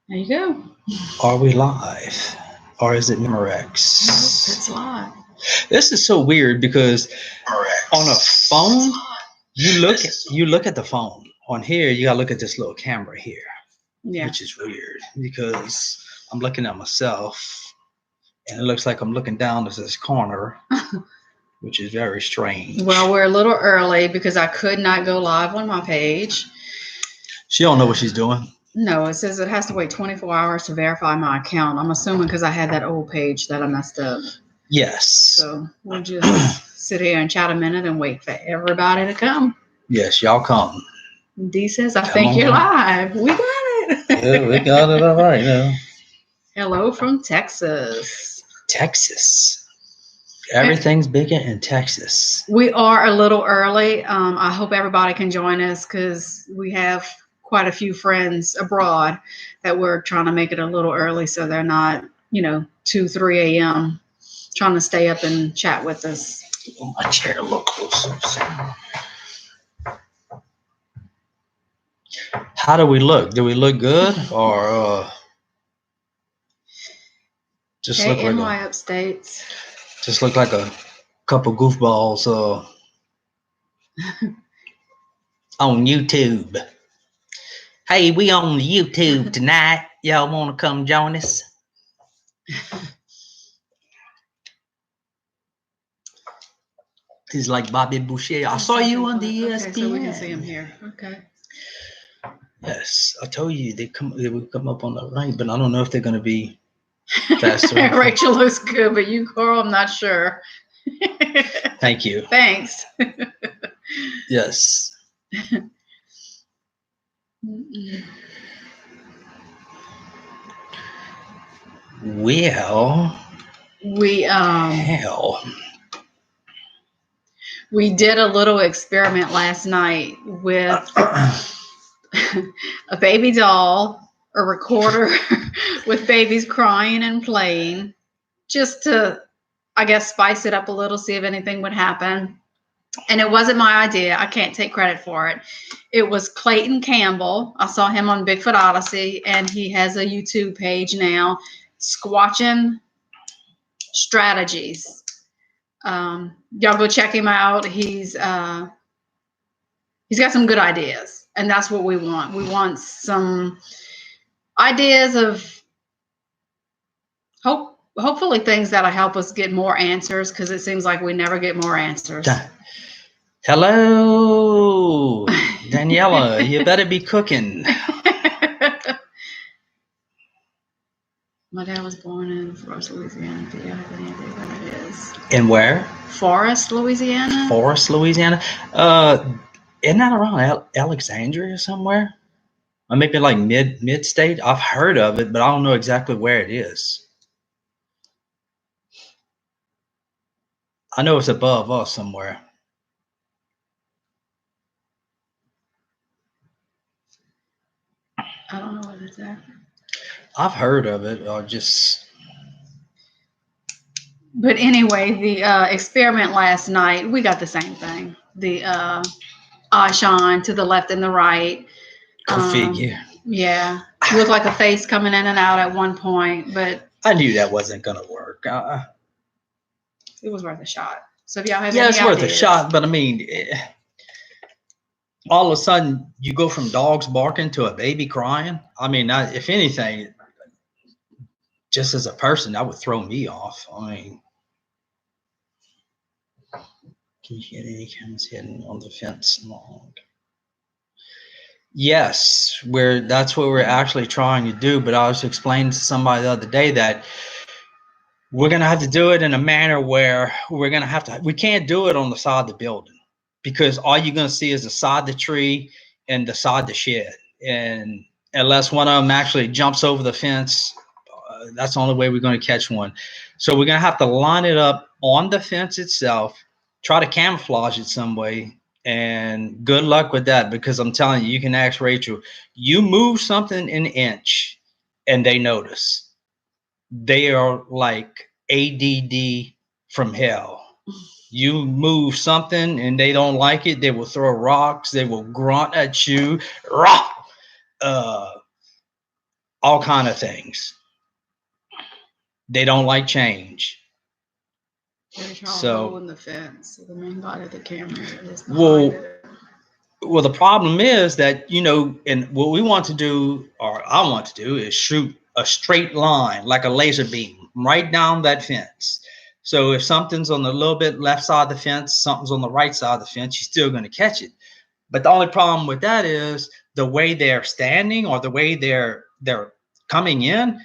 There you go. Are we live? Or is it Nope, Memorex? it's live. This is so weird because on a phone, you look at the phone. On here, you gotta look at this little camera here, Yeah. which is weird because I'm looking at myself and it looks like I'm looking down to this corner, which is very strange. Well, we're a little early because I could not go live on my page. She don't know what she's doing. No, it says it has to wait 24 hours to verify my account. I'm assuming because I had that old page that I messed up. Yes. So we'll just sit here and chat a minute and wait for everybody to come. Yes, y'all come. D says, I Come think on. you're live. We got it. Yeah, we got it all right now. Hello from Texas. Texas. Everything's bigger in Texas. We are a little early. I hope everybody can join us because we have quite a few friends abroad that we're trying to make it a little early so they're not, 2, 3 a.m. trying to stay up and chat with us. Pull my chair a little closer. How do we look? Do we look good or just look like KNY upstates. just look like a couple goofballs on YouTube? Hey, we on YouTube tonight. Y'all want to come join us? He's like Bobby Boucher. I saw you on the ESPN. Okay, so we can see him here. Okay. Yes, I told you they would come up on the right, but I don't know if they're gonna be faster. Rachel looks good, but you, Carl, I'm not sure. Thank you. Thanks. Yes. Well, hell. We did a little experiment last night with a baby doll, a recorder with babies crying and playing, just to, I guess, spice it up a little, see if anything would happen. And it wasn't my idea. I can't take credit for it. It was Clayton Campbell. I saw him on Bigfoot Odyssey, and he has a YouTube page now, Squatching Strategies. Y'all go check him out. He's got some good ideas, and that's what we want. We want some ideas of hopefully things that'll help us get more answers, because it seems like we never get more answers. Hello, Daniela. You better be cooking. My dad was born in Forest, Louisiana. Do you have any idea where that is? In where? Forest, Louisiana. Forest, Louisiana. Isn't that around Alexandria somewhere? Or maybe like mid state? I've heard of it, but I don't know exactly where it is. I know it's above us somewhere. I don't know what it's at. I've heard of it. But anyway, the experiment last night, we got the same thing. The eye shine to the left and the right. Go figure. Yeah. It looked like a face coming in and out at one point, but I knew that wasn't going to work. It was worth a shot. So if y'all have it's worth a shot, but I mean, all of a sudden you go from dogs barking to a baby crying. I mean, if anything, just as a person, that would throw me off. I mean, can you get any cameras hidden on the fence long? Yes, that's what we're actually trying to do. But I was explaining to somebody the other day that we're going to have to do it in a manner where we can't do it on the side of the building, because all you're going to see is the side of the tree and the side of the shed. And unless one of them actually jumps over the fence, that's the only way we're going to catch one. So we're going to have to line it up on the fence itself, try to camouflage it some way. And good luck with that, because I'm telling you, you can ask Rachel, you move something an inch and they notice. They are like ADD from hell. You move something and they don't like it, they will throw rocks, they will grunt at you. All all kind of things. They don't like change. There's y'all So- holding the fence. So the main body of the camera is behind Well, it. Well, the problem is that, and what we want to do, or I want to do, is shoot a straight line like a laser beam right down that fence. So if something's on the little bit left side of the fence, something's on the right side of the fence, you're still going to catch it. But the only problem with that is the way they're standing or the way they're coming in.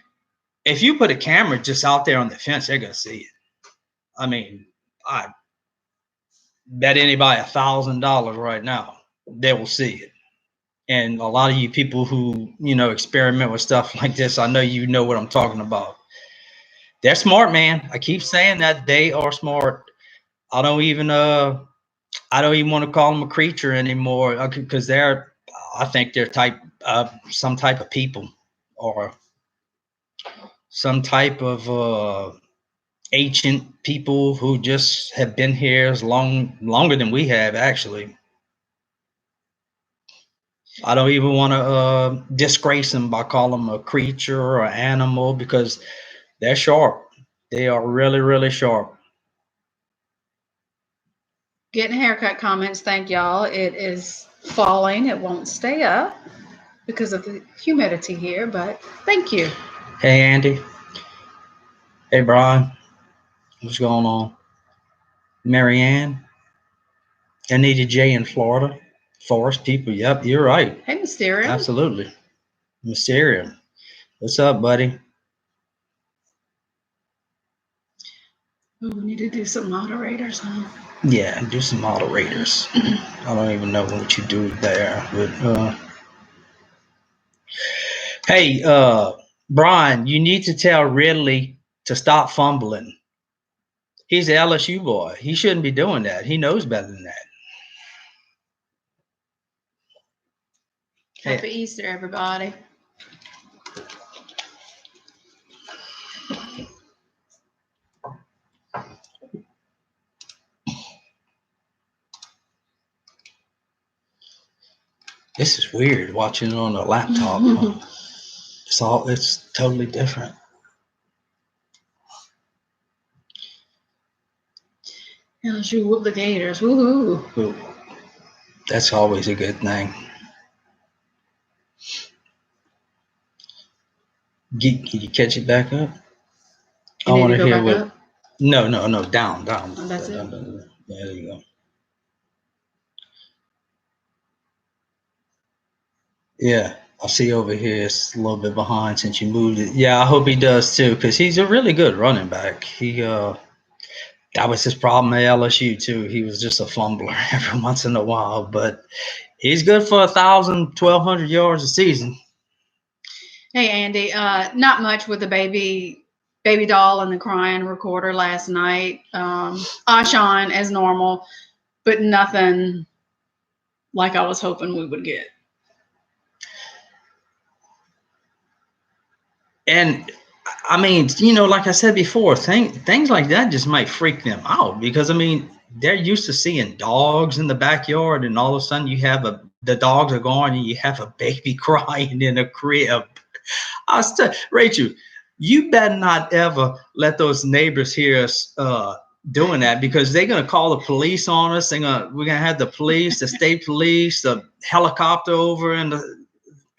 If you put a camera just out there on the fence, they're going to see it. I mean, I bet anybody $1,000 right now they will see it. And a lot of you people who, experiment with stuff like this, I know you know what I'm talking about. They're smart, man. I keep saying that they are smart. I don't even want to call them a creature anymore because I think they're some type of people or some type of ancient people who just have been here longer than we have, actually. I don't even want to disgrace them by calling them a creature or an animal because they're sharp. They are really, really sharp. Getting haircut comments. Thank y'all. It is falling. It won't stay up because of the humidity here, but thank you. Hey, Andy. Hey, Brian. What's going on? Marianne. Anita J in Florida. Forest people. Yep, you're right. Hey, Mysterium. Absolutely. Mysterium. What's up, buddy? Ooh, we need to do some moderators, huh? Yeah, do some moderators. I don't even know what you do there, but hey, Brian, you need to tell Ridley to stop fumbling. He's an LSU boy. He shouldn't be doing that. He knows better than that. Happy Easter, everybody. This is weird watching it on a laptop. It's totally different. LSU whoop the Gators. Woohoo. Well, that's always a good thing. Can you catch it back up? I You need want to to go hear back what. up? No, down. Oh, that's it. There you go. Yeah, I see over here it's a little bit behind since you moved it. Yeah, I hope he does too, because he's a really good running back. That was his problem at LSU too. He was just a fumbler every once in a while, but he's good for 1,000, 1,200 yards a season. Hey, Andy. Not much with the baby doll and the crying recorder last night. Ashawn as normal, but nothing like I was hoping we would get. And I mean, like I said before, things like that just might freak them out because I mean, they're used to seeing dogs in the backyard, and all of a sudden the dogs are gone, and you have a baby crying in a crib. Rachel, you better not ever let those neighbors hear us doing that because they're gonna call the police on us. We're gonna have the police, the state police, the helicopter over, and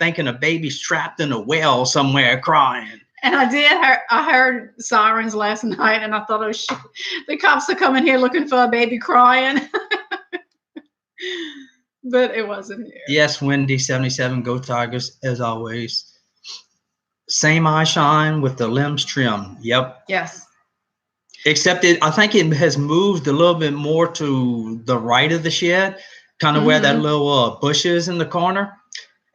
thinking a baby's trapped in a well somewhere crying. And I heard sirens last night, and I thought, oh shit, the cops are coming here looking for a baby crying. But it wasn't here. Yes, Wendy 77, go Tigers as always. Same eye shine with the limbs trimmed. Yep. Yes. Except I think it has moved a little bit more to the right of the shed, kind of where that little bush is in the corner.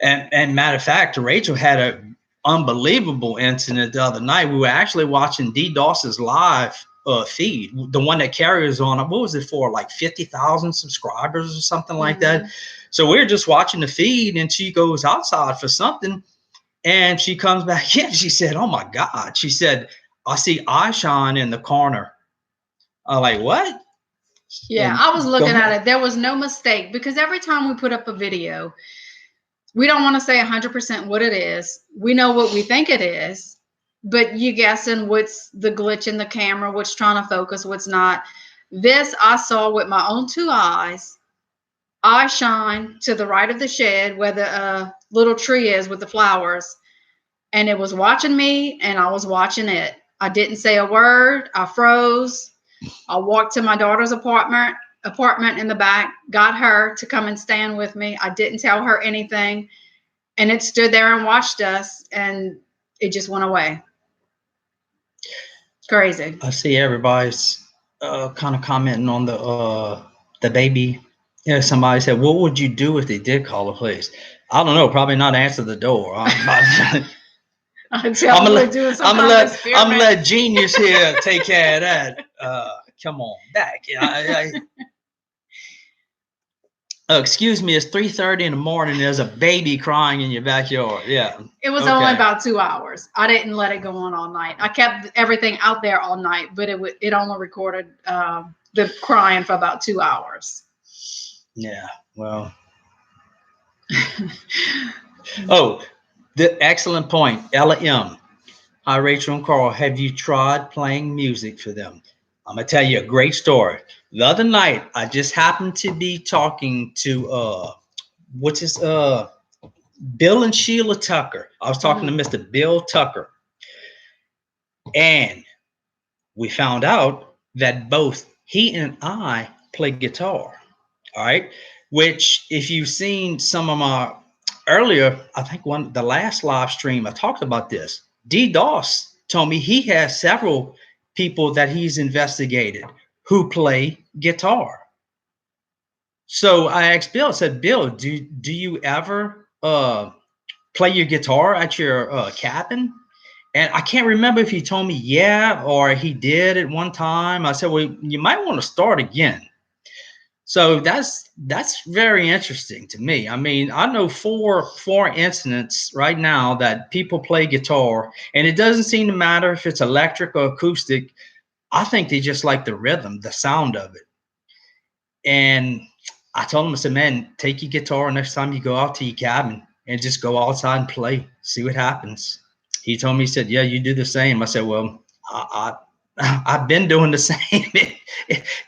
And matter of fact, Rachel had an unbelievable incident the other night. We were actually watching DDoS's live feed, the one that carries on. What was it for? Like 50,000 subscribers or something like that. So we were just watching the feed, and she goes outside for something, and she comes back in. She said, "Oh my God!" She said, "I see Aishan in the corner." I'm like, "What?" Yeah, I was looking at it. There was no mistake because every time we put up a video, We don't want to say 100% what it is. We know what we think it is, but you guessing what's the glitch in the camera, what's trying to focus, what's not. This I saw with my own two eyes. I shine to the right of the shed where the little tree is with the flowers, and it was watching me, and I was watching it. I didn't say a word. I froze. I walked to my daughter's apartment in the back, got her to come and stand with me. I didn't tell her anything, and it stood there and watched us, and it just went away. Crazy. I see everybody's kind of commenting on the baby. Yeah, somebody said, "What would you do if they did call the police?" I don't know. Probably not answer the door. I'm gonna let Genius here take care of that. Come on back. Excuse me, it's 3:30 in the morning. There's a baby crying in your backyard. Yeah. It was only about 2 hours. I didn't let it go on all night. I kept everything out there all night, but it only recorded the crying for about 2 hours. Yeah. Well. Oh, the excellent point. Ella M. Hi, Rachel and Carl. Have you tried playing music for them? I'm gonna tell you a great story. The other night, I just happened to be talking to what's his Bill and Sheila Tucker. I was talking to Mr. Bill Tucker, and we found out that both he and I play guitar. All right, which if you've seen some of my earlier, I think the last live stream I talked about this. D. Doss told me he has several people that he's investigated who play guitar. So I asked Bill, I said, Bill, do you ever play your guitar at your cabin? And I can't remember if he told me yeah or he did at one time. I said, well, you might want to start again. So that's very interesting to me. I mean, I know four incidents right now that people play guitar, and it doesn't seem to matter if it's electric or acoustic. I think they just like the rhythm, the sound of it. And I told him, I said, man, take your guitar next time you go out to your cabin and just go outside and play, see what happens. He told me, he said, yeah, you do the same. I said, well, I've been doing the same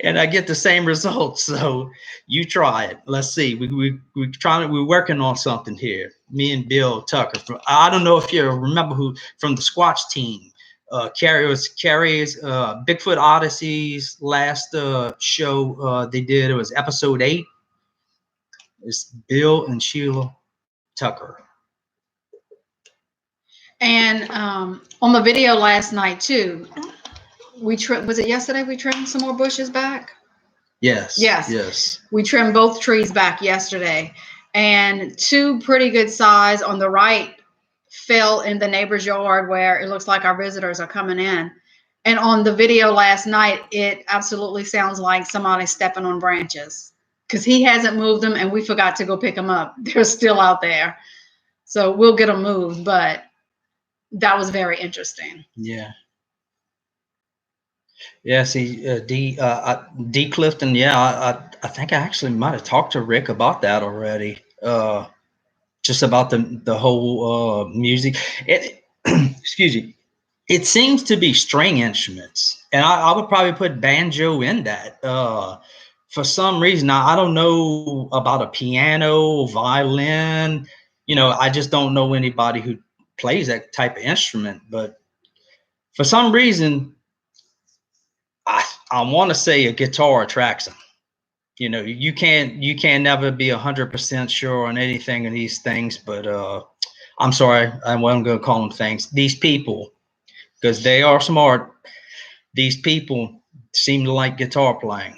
and I get the same results. So you try it. Let's see. We're working on something here. Me and Bill Tucker. I don't know if you remember who from the Squatch team. Carrie's Bigfoot Odysseys last show they did. It was episode 8. It's Bill and Sheila Tucker. And on the video last night too, was it yesterday we trimmed some more bushes back? Yes. We trimmed both trees back yesterday, and 2 pretty good size on the right fell in the neighbor's yard where it looks like our visitors are coming in. And on the video last night, it absolutely sounds like somebody stepping on branches because he hasn't moved them and we forgot to go pick them up. They're still out there. So we'll get them moved, but that was very interesting. Yeah. Yeah, see, D. Clifton, yeah, I think I actually might have talked to Rick about that already. Just about the whole music. Excuse me. It seems to be string instruments, and I would probably put banjo in that. For some reason, I don't know about a piano, violin. You know, I just don't know anybody who plays that type of instrument. But for some reason, I want to say a guitar attracts them. You know, you can't never be 100% sure on anything of these things, but I'm sorry, I'm going to call them things. These people, because they are smart, these people seem to like guitar playing.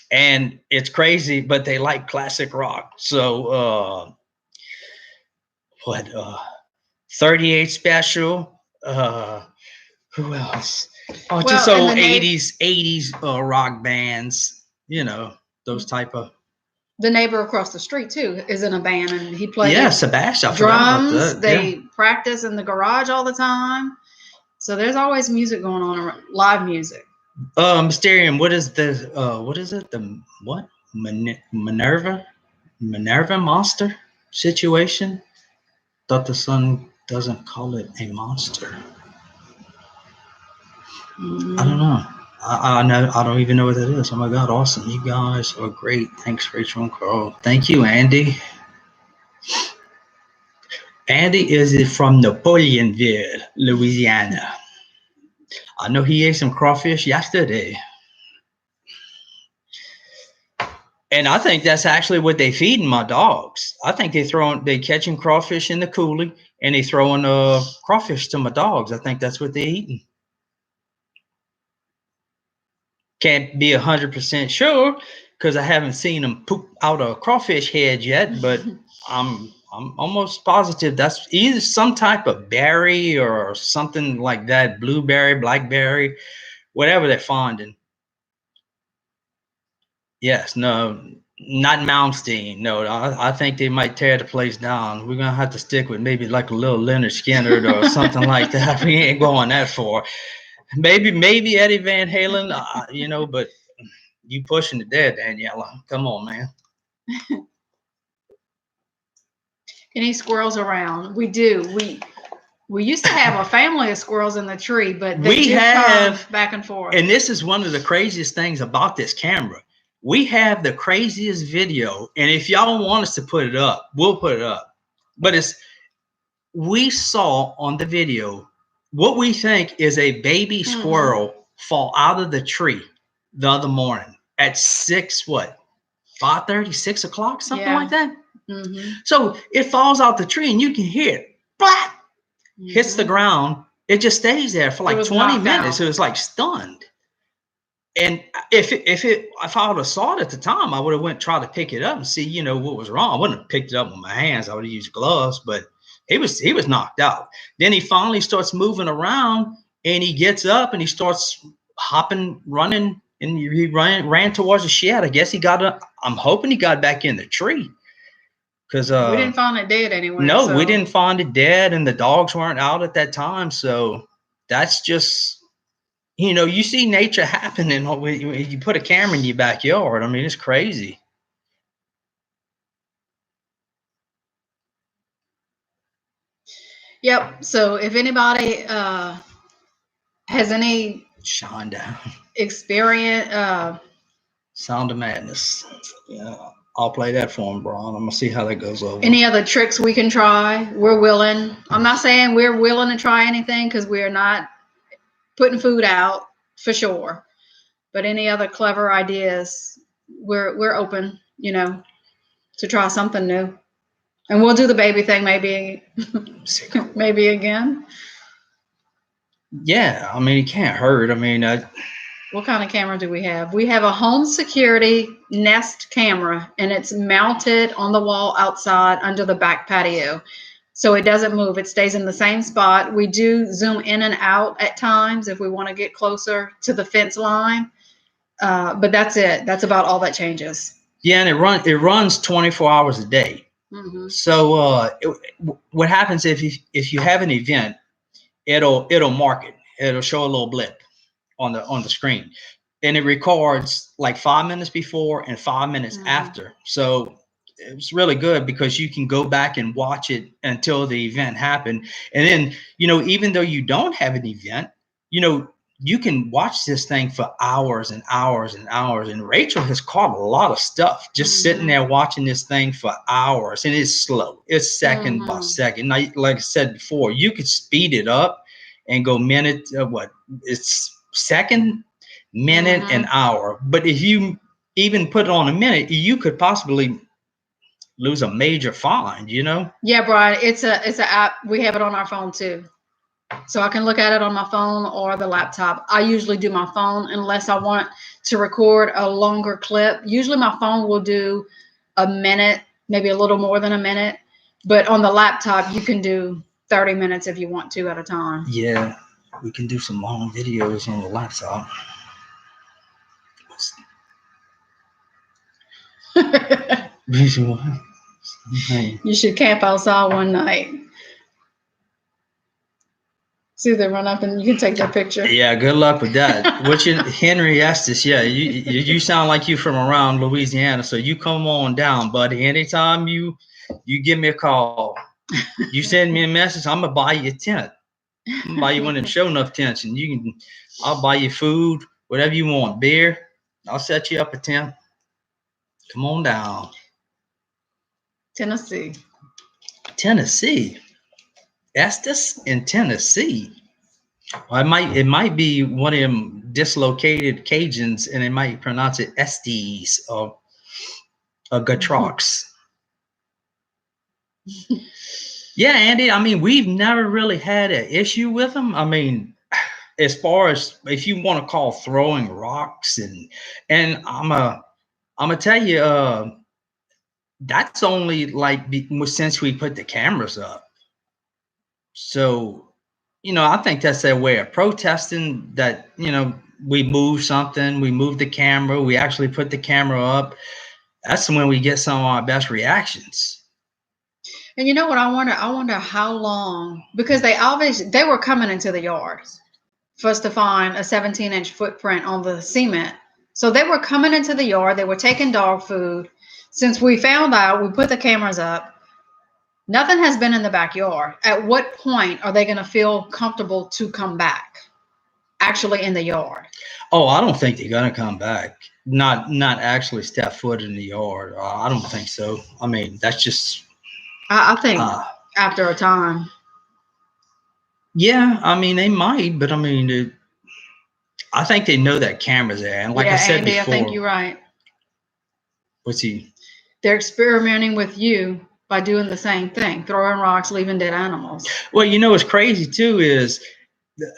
And it's crazy, but they like classic rock. So 38 Special, who else? Oh, well, just old 80s rock bands, you know, those type of. The neighbor across the street too is in a band, and he plays Sebastian drums. They practice in the garage all the time. So there's always music going on, live music. Mysterium, what is it? The what? Minerva Monster? situation, but the sun doesn't call it a monster. I don't know. I know. I don't even know what that is. Oh my God, awesome! You guys are great. Thanks, Rachel and Carl. Thank you, Andy. Andy is from Napoleonville, Louisiana. I know he ate some crawfish yesterday. And I think that's actually what they feeding my dogs. I think they catching crawfish in the coulee and they throwing crawfish to my dogs. I think that's what they're eating. Can't be 100% sure because I haven't seen them poop out a crawfish head yet, but I'm almost positive that's either some type of berry or something like that, blueberry, blackberry, whatever they're finding. Yes, no, not Malmsteen. No, I think they might tear the place down. We're gonna have to stick with maybe like a little Leonard Skinner or something like that. We ain't going that far. Maybe Eddie Van Halen, but you pushing it there, Daniela. Come on, man. Any squirrels around? We do. We used to have a family of squirrels in the tree, but they come back and forth. And this is one of the craziest things about this camera. We have the craziest video, and if y'all want us to put it up, we'll put it up. But we saw on the video what we think is a baby squirrel fall out of the tree the other morning at 5:30, 6 o'clock, something like that. So it falls out the tree, and you can hear it, blah, hits the ground. It just stays there for like 20 minutes. It was like stunned. And if I would have saw it at the time, I would have went try to pick it up and see, what was wrong. I wouldn't have picked it up with my hands. I would have used gloves, but he was knocked out. Then he finally starts moving around, and he gets up and he starts hopping, running, and he ran towards the shed. I guess I'm hoping he got back in the tree. Because we didn't find it dead anyway. No, we didn't find it dead, and the dogs weren't out at that time. So that's just, you see nature happening when you put a camera in your backyard. I mean, it's crazy. Yep. So if anybody has any Shonda experience, Sound of Madness. Yeah. I'll play that for him, Brian. I'm gonna see how that goes over. Any other tricks we can try? We're willing. I'm not saying we're willing to try anything because we're not putting food out for sure. But any other clever ideas, we're open, to try something new. And we'll do the baby thing maybe again. Yeah, I mean, it can't hurt. I mean, what kind of camera do we have? We have a home security Nest camera, and it's mounted on the wall outside under the back patio. So it doesn't move. It stays in the same spot. We do zoom in and out at times if we want to get closer to the fence line. But that's it. That's about all that changes. Yeah, and it runs 24 hours a day. So what happens if you have an event, it'll mark it. It'll show a little blip on the screen, and it records like 5 minutes before and 5 minutes after. So it's really good because you can go back and watch it until the event happened. And then, even though you don't have an event, you can watch this thing for hours and hours and hours. And Rachel has caught a lot of stuff just sitting there watching this thing for hours. And it's slow. It's second by second. Now, like I said before, you could speed it up and go minute, it's second, minute, and hour. But if you even put it on a minute, you could possibly lose a major fine, Yeah, Brian, it's an app. We have it on our phone too. So I can look at it on my phone or the laptop. I usually do my phone unless I want to record a longer clip. Usually my phone will do a minute, maybe a little more than a minute. But on the laptop, you can do 30 minutes if you want to at a time. Yeah, we can do some long videos on the laptop. You should camp outside one night. See, they run up and you can take their picture. Yeah, good luck with that. Henry Estes? Yeah, you sound like you from around Louisiana, so you come on down, buddy. Anytime you You give me a call. You send me a message. I'm gonna buy you a tent. I'm gonna buy you one of them show enough tents, and I'll buy you food, whatever you want, beer. I'll set you up a tent. Come on down. Tennessee. Tennessee. Estes in Tennessee. Well, it might be one of them dislocated Cajuns, and they might pronounce it Estes or Gatrox. Yeah, Andy. I mean, we've never really had an issue with them. I mean, as far as if you want to call throwing rocks and I'm gonna tell you, that's only like since we put the cameras up. So, I think that's their way of protesting that, we move something, we move the camera, we actually put the camera up. That's when we get some of our best reactions. And you know what I wonder? I wonder how long, because they were coming into the yards for us to find a 17-inch footprint on the cement. So they were coming into the yard, they were taking dog food. Since we found out, we put the cameras up. Nothing has been in the backyard. At what point are they going to feel comfortable to come back? Actually in the yard? Oh, I don't think they're going to come back. Not actually step foot in the yard. I don't think so. I mean, that's just. I think after a time. Yeah, I mean, they might, but I mean, I think they know that camera's there. And like I said Andy, before. I think you're right. What's he? They're experimenting with you by doing the same thing, throwing rocks, leaving dead animals. Well, what's crazy too is,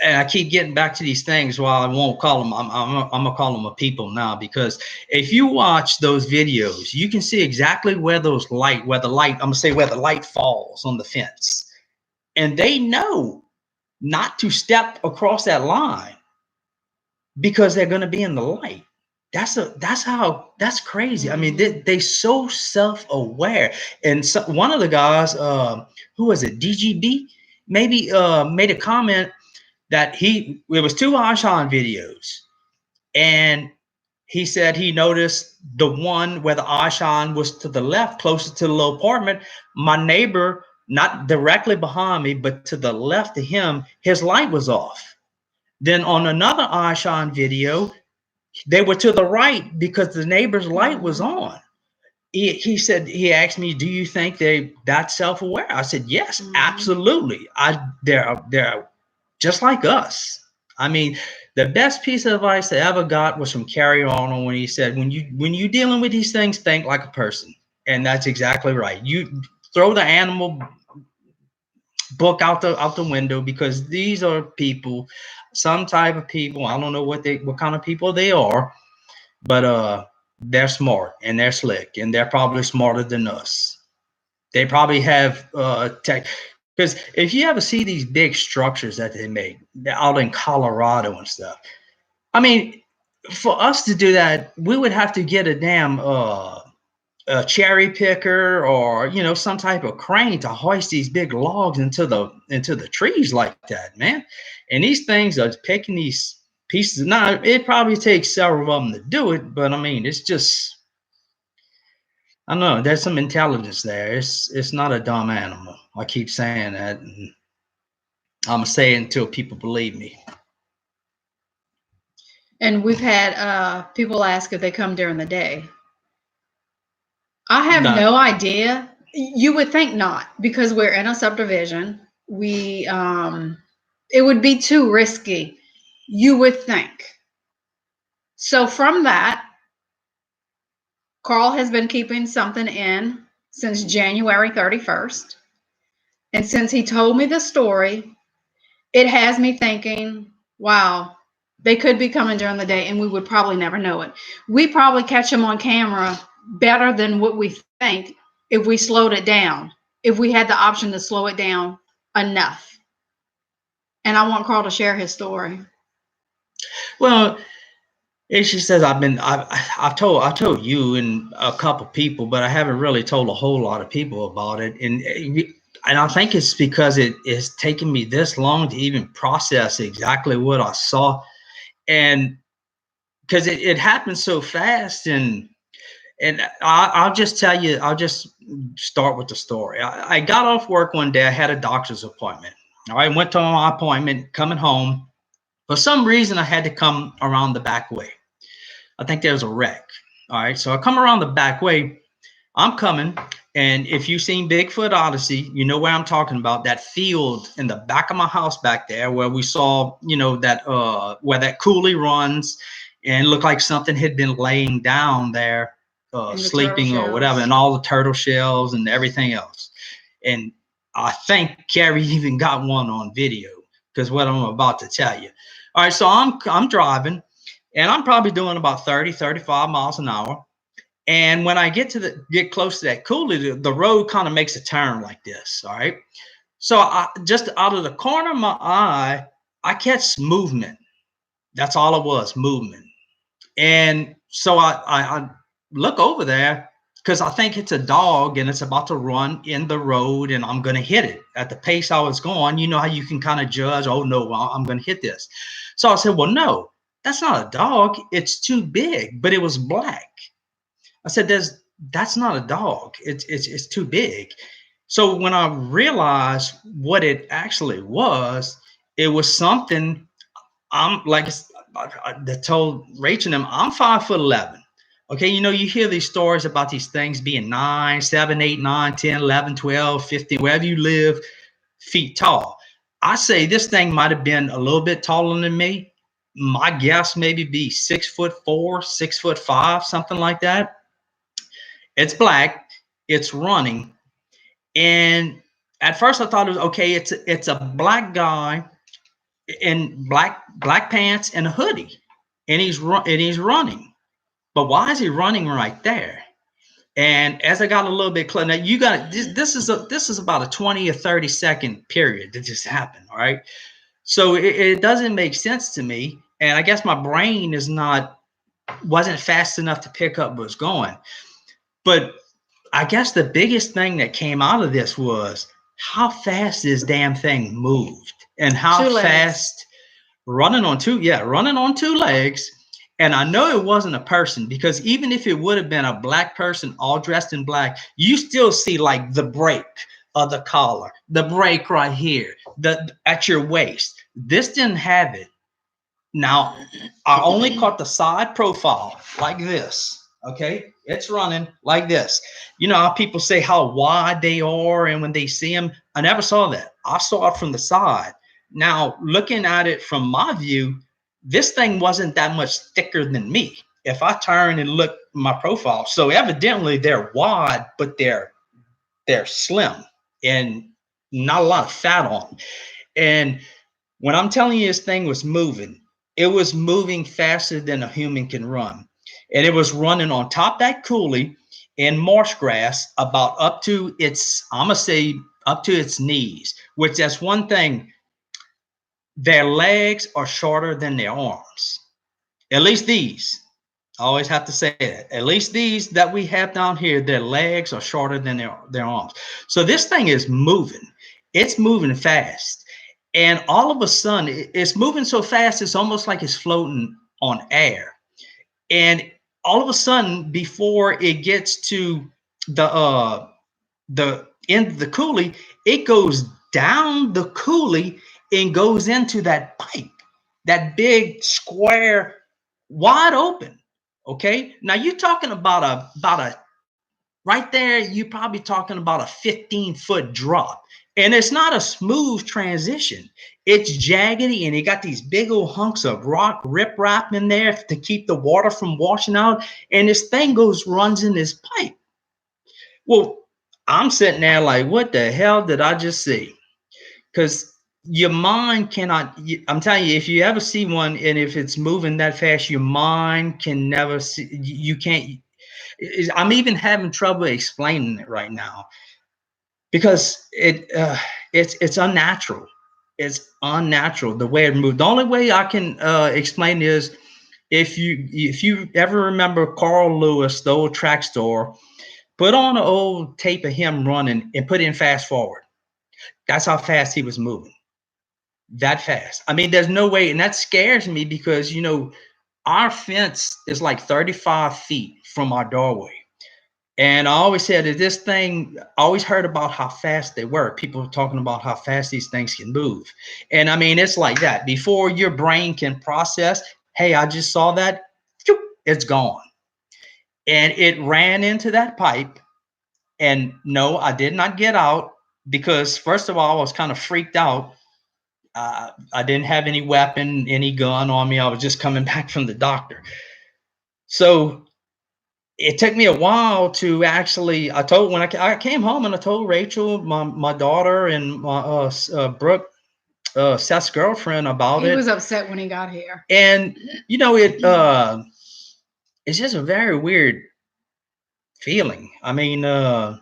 and I keep getting back to these things. While I won't call them, I'm gonna call them a people now, because if you watch those videos, you can see exactly where the light falls on the fence, and they know not to step across that line because they're going to be in the light. That's crazy. I mean, they so self-aware. And so, one of the guys, who was it, DGB, maybe made a comment that it was 2 Ashan videos, and he said he noticed the one where the Ashan was to the left, closer to the little apartment. My neighbor, not directly behind me, but to the left of him, his light was off. Then on another Ashan video, they were to the right because the neighbor's light was on. He said, he asked me, do you think they that self-aware? I said, yes, absolutely. They're just like us. I mean, the best piece of advice I ever got was from Carrie Arnold, when he said, when you're dealing with these things, think like a person. And that's exactly right. You throw the animal book out the window, because these are people, some type of people. I don't know what kind of people they are, but they're smart and they're slick, and they're probably smarter than us. They probably have tech. Because if you ever see these big structures that they make out in Colorado and stuff, I mean, for us to do that, we would have to get a damn a cherry picker, or some type of crane to hoist these big logs into the trees like that, man. And these things are picking these pieces. Now, it probably takes several of them to do it, but I mean, it's just, I don't know. There's some intelligence there. It's not a dumb animal. I keep saying that, and I'm gonna say it until people believe me. And we've had people ask if they come during the day. I have no idea. You would think not, because we're in a subdivision. It would be too risky, you would think. So from that, Carl has been keeping something in since January 31st. And since he told me the story, it has me thinking, wow, they could be coming during the day and we would probably never know it. We probably catch them on camera better than what we think if we slowed it down, if we had the option to slow it down enough. And I want Carl to share his story. Well, she says, I've told you and a couple people, but I haven't really told a whole lot of people about it. And I think it's because it has taken me this long to even process exactly what I saw. And because it happened so fast, and And I'll just tell you, I'll just start with the story. I got off work one day. I had a doctor's appointment. All right, went to my appointment, coming home. For some reason, I had to come around the back way. I think there was a wreck. All right, so I come around the back way. I'm coming, and if you've seen Bigfoot Odyssey, you know where I'm talking about. That field in the back of my house back there, where we saw, that where that coulee runs, and looked like something had been laying down there, sleeping or whatever, and all the turtle shells and everything else. And I think Carrie even got one on video, because what I'm about to tell you. All right, so I'm driving, and I'm probably doing about 30, 35 miles an hour. And when I get close to that coulee, the road kind of makes a turn like this. All right. So I just out of the corner of my eye, I catch movement. That's all it was, movement. And so I look over there, because I think it's a dog and it's about to run in the road, and I'm going to hit it at the pace I was going. You know how you can kind of judge, oh no, I'm going to hit this. So I said, well, no, that's not a dog. It's too big, but it was black. I said, that's not a dog. It's too big. So when I realized what it actually was, it was something. I'm like I told Rachel and them, I'm 5'11". Okay, you hear these stories about these things being 9, 7, 8, 9, 10, 11, 12, 15, wherever you live, feet tall. I say this thing might have been a little bit taller than me. My guess maybe be 6'4", 6'5", something like that. It's black. It's running. And at first I thought it was okay. It's a black guy in black pants and a hoodie, and he's running. But why is he running right there? And as I got a little bit closer, now you got this is about a 20 or 30-second period that just happened. All right. So it doesn't make sense to me. And I guess my brain wasn't fast enough to pick up what's going. But I guess the biggest thing that came out of this was how fast this damn thing moved, and how fast running on two legs. And I know it wasn't a person, because even if it would have been a black person all dressed in black, you still see like the break of the collar, the break right here, at your waist. This didn't have it. Now, I only caught the side profile like this. Okay, it's running like this. You know how people say how wide they are, and when they see them, I never saw that. I saw it from the side. Now, looking at it from my view, this thing wasn't that much thicker than me. If I turn and look at my profile, so evidently they're wide, but they're slim and not a lot of fat on them. And when I'm telling you this thing was moving, it was moving faster than a human can run. And it was running on top of that coulee in marsh grass about up to its, I'm going to say up to its knees, which that's one thing. Their legs are shorter than their arms. At least these. I always have to say that. At least these that we have down here, their legs are shorter than their arms. So this thing is moving. It's moving fast. And all of a sudden, it's moving so fast, it's almost like it's floating on air. And all of a sudden, before it gets to the end of the coulee, it goes down the coulee and goes into that pipe, that big square, wide open. Okay, now you're talking about a right there. You're probably talking about a 15-foot drop, and it's not a smooth transition. It's jaggedy, and it got these big old hunks of rock riprap in there to keep the water from washing out. And this thing runs in this pipe. Well, I'm sitting there like, what the hell did I just see? Because your mind cannot, I'm telling you, if you ever see one and if it's moving that fast, your mind can never see, you can't. I'm even having trouble explaining it right now, because it's unnatural. It's unnatural the way it moved. The only way I can explain is if you ever remember Carl Lewis, the old track store, put on an old tape of him running and put in fast forward. That's how fast he was moving. That fast. I mean, there's no way. And that scares me, because, our fence is like 35 feet from our doorway. And I always said that this thing, I always heard about how fast they were. People were talking about how fast these things can move. And I mean, it's like that. Before your brain can process, hey, I just saw that, it's gone. And it ran into that pipe. And no, I did not get out because, first of all, I was kind of freaked out. I didn't have any weapon, any gun on me. I was just coming back from the doctor. So it took me a while to actually, I told, when I came home and I told Rachel, my daughter, and my Brooke, Seth's girlfriend, about He it. was upset when he got here. And, you know, it's just a very weird feeling. I mean, I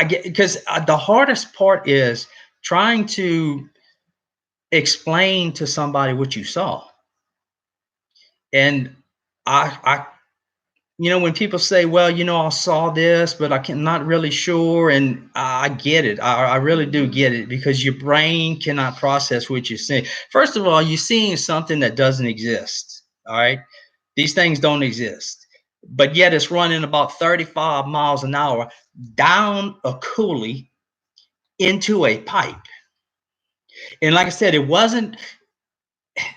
get, because the hardest part is trying to explain to somebody what you saw. And I you know, when people say, well, you know, I saw this, but I can not really sure. And I get it. I really do get it, because your brain cannot process what you're seeing. First of all, you're seeing something that doesn't exist. All right. These things don't exist, but yet it's running about 35 miles an hour down a coulee into a pipe. And like I said, it wasn't,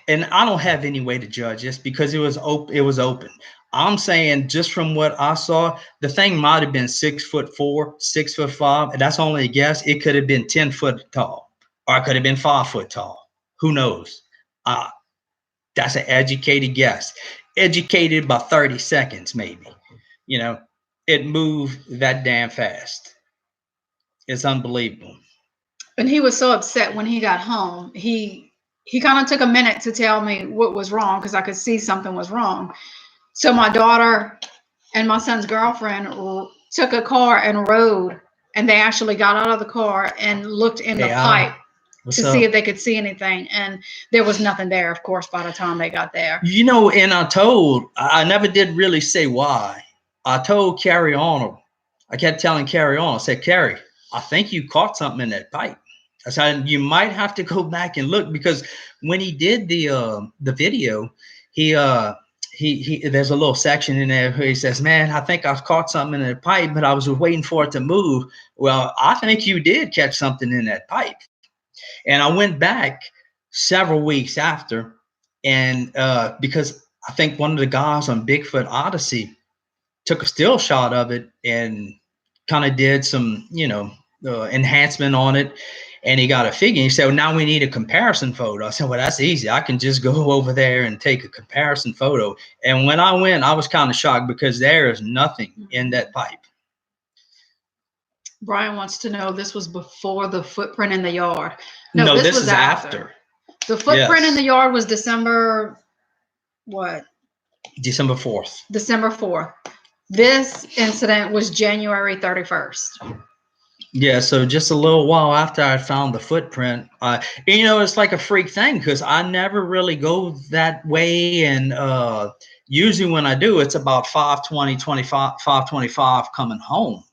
and I don't have any way to judge this because it was open. It was open. I'm saying, just from what I saw, the thing might have been 6'4", 6'5", and that's only a guess. It could have been 10 foot tall, or it could have been 5 foot tall. Who knows? That's an educated guess. Educated by 30 seconds, maybe. You know, it moved that damn fast. It's unbelievable. And he was so upset when he got home. He kind of took a minute to tell me what was wrong, because I could see something was wrong. So my daughter and my son's girlfriend took a car and rode, and they actually got out of the car and looked in the pipe to see if they could see anything. And there was nothing there, of course, by the time they got there. You know, and I never did really say why. I told Carrie Arnold, I kept telling Carrie Arnold, I said, Carrie, I think you caught something in that pipe. I said, you might have to go back and look, because when he did the video, he there's a little section in there where he says, man, I think I caught something in that pipe, but I was waiting for it to move. Well, I think you did catch something in that pipe. And I went back several weeks after, and because I think one of the guys on Bigfoot Odyssey took a still shot of it and kind of did some, you know, enhancement on it, and he got a figure. He said, well, now we need a comparison photo. I said, well, that's easy. I can just go over there and take a comparison photo. And when I went, I was kind of shocked, because there is nothing in that pipe. Brian wants to know, this was before the footprint in the yard. No, this was after. The footprint in the yard was December, what? December 4th. December 4th. This incident was January 31st. Yeah, so just a little while after I found the footprint. You know, it's like a freak thing, because I never really go that way. And usually when I do, it's about 5:25 coming home.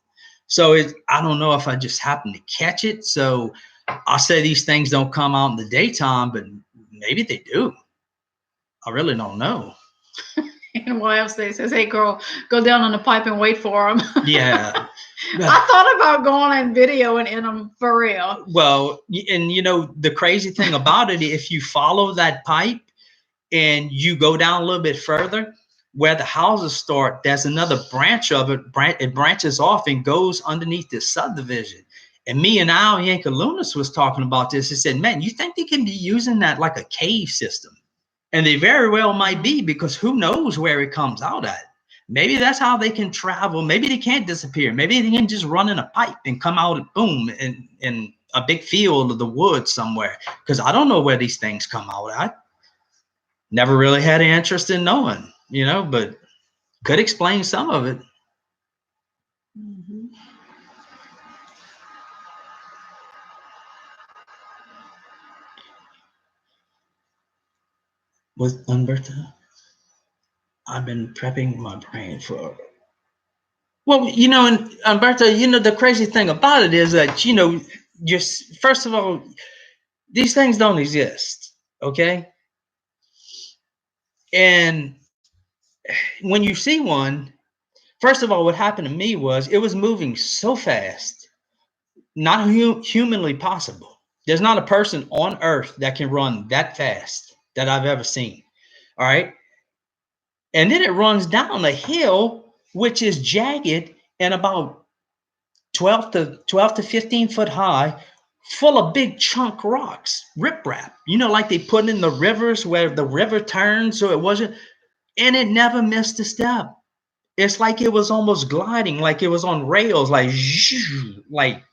So I don't know if I just happen to catch it. So I say these things don't come out in the daytime, but maybe they do. I really don't know. And YFC says, hey, girl, go down on the pipe and wait for him. Yeah. I thought about going and videoing in them for real. Well, and you know, the crazy thing about it, if you follow that pipe and you go down a little bit further, where the houses start, there's another branch of it. It branches off and goes underneath this subdivision. And me and Al Yankelunas was talking about this. He said, man, you think they can be using that like a cave system? And they very well might be, because who knows where it comes out at. Maybe that's how they can travel. Maybe they can't disappear. Maybe they can just run in a pipe and come out, boom, in a big field of the woods somewhere. Because I don't know where these things come out at. Never really had an interest in knowing, you know, but could explain some of it. Mm-hmm. With Umberta, I've been prepping my brain for. Well, you know, and Umberta, you know, the crazy thing about it is that, you know, just first of all, these things don't exist, okay? And when you see one, First of all, what happened to me was it was moving so fast, not humanly possible. There's not a person on earth that can run that fast that I've ever seen. All right. And then it runs down a hill, which is jagged and about 12 to 15 foot high, full of big chunk rocks, riprap, like they put in the rivers where the river turns. So it wasn't, and it never missed a step. It's like it was almost gliding, like it was on rails, like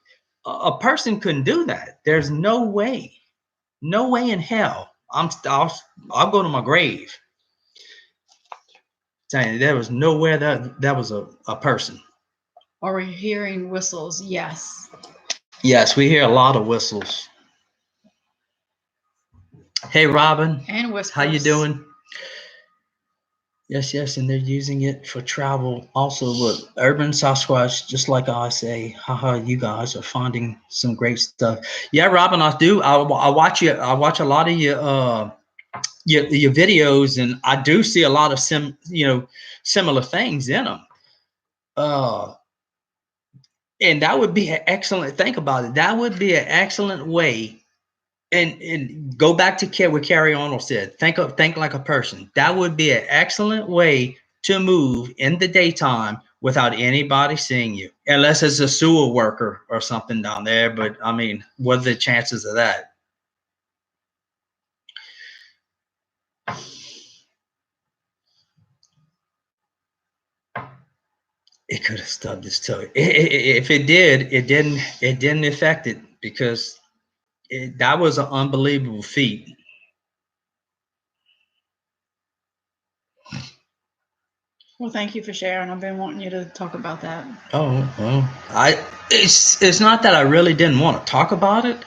a person couldn't do that. There's no way in hell. I'll go to my grave saying there was nowhere that was a person. Are we hearing whistles? Yes. Yes, we hear a lot of whistles. Hey, Robin. And whispers. How you doing? Yes, and they're using it for travel also. But Urban Sasquatch, just like I say, haha, you guys are finding some great stuff. Yeah, Robin, I do. I watch you. I watch a lot of your videos, and I do see a lot of similar things in them. And that would be an excellent. Think about it. That would be an excellent way. And go back to what Carrie Arnold said. Think like a person. That would be an excellent way to move in the daytime without anybody seeing you, unless it's a sewer worker or something down there. But I mean, what are the chances of that? It could have stubbed his toe. If it did, it didn't affect it because that was an unbelievable feat. Well, thank you for sharing. I've been wanting you to talk about that. Oh, well, it's not that I really didn't want to talk about it.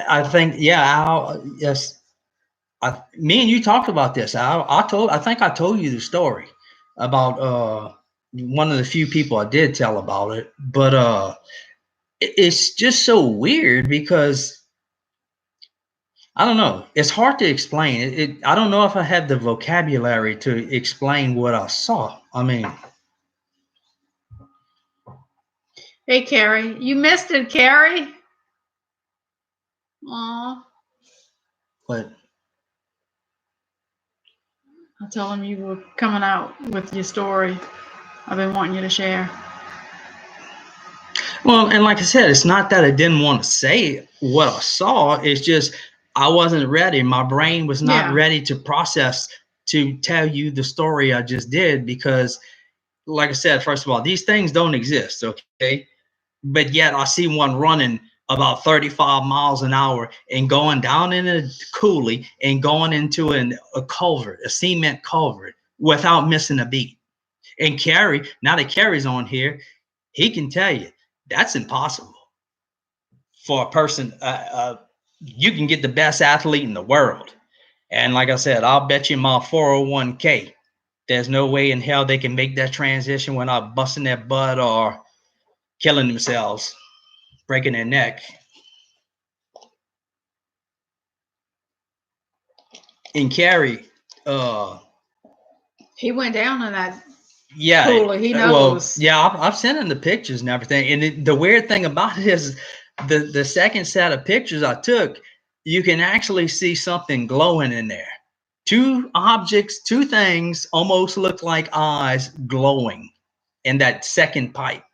I think, yeah, Al, yes, me and you talked about this. I think I told you the story about one of the few people I did tell about it, but it's just so weird because I don't know. It's hard to explain. I don't know if I have the vocabulary to explain what I saw. I mean, hey, Carrie, you missed it, Carrie. Aw. What? I told him you were coming out with your story. I've been wanting you to share. Well, and like I said, it's not that I didn't want to say what I saw. It's just I wasn't ready. My brain was not ready to process to tell you the story I just did because, like I said, first of all, these things don't exist, okay? But yet I see one running about 35 miles an hour and going down in a coulee and going into a culvert, a cement culvert, without missing a beat. And Carrie, now that Carrie's on here, he can tell you that's impossible for a person. You can get the best athlete in the world. And like I said, I'll bet you my 401k, there's no way in hell they can make that transition without busting their butt or killing themselves, breaking their neck. And Carrie, he went down in that. Yeah, coulee. He knows. Well, yeah, I've sent him the pictures and everything. And the weird thing about it is the second set of pictures I took, you can actually see something glowing in there. Two objects, two things almost look like eyes glowing in that second pipe.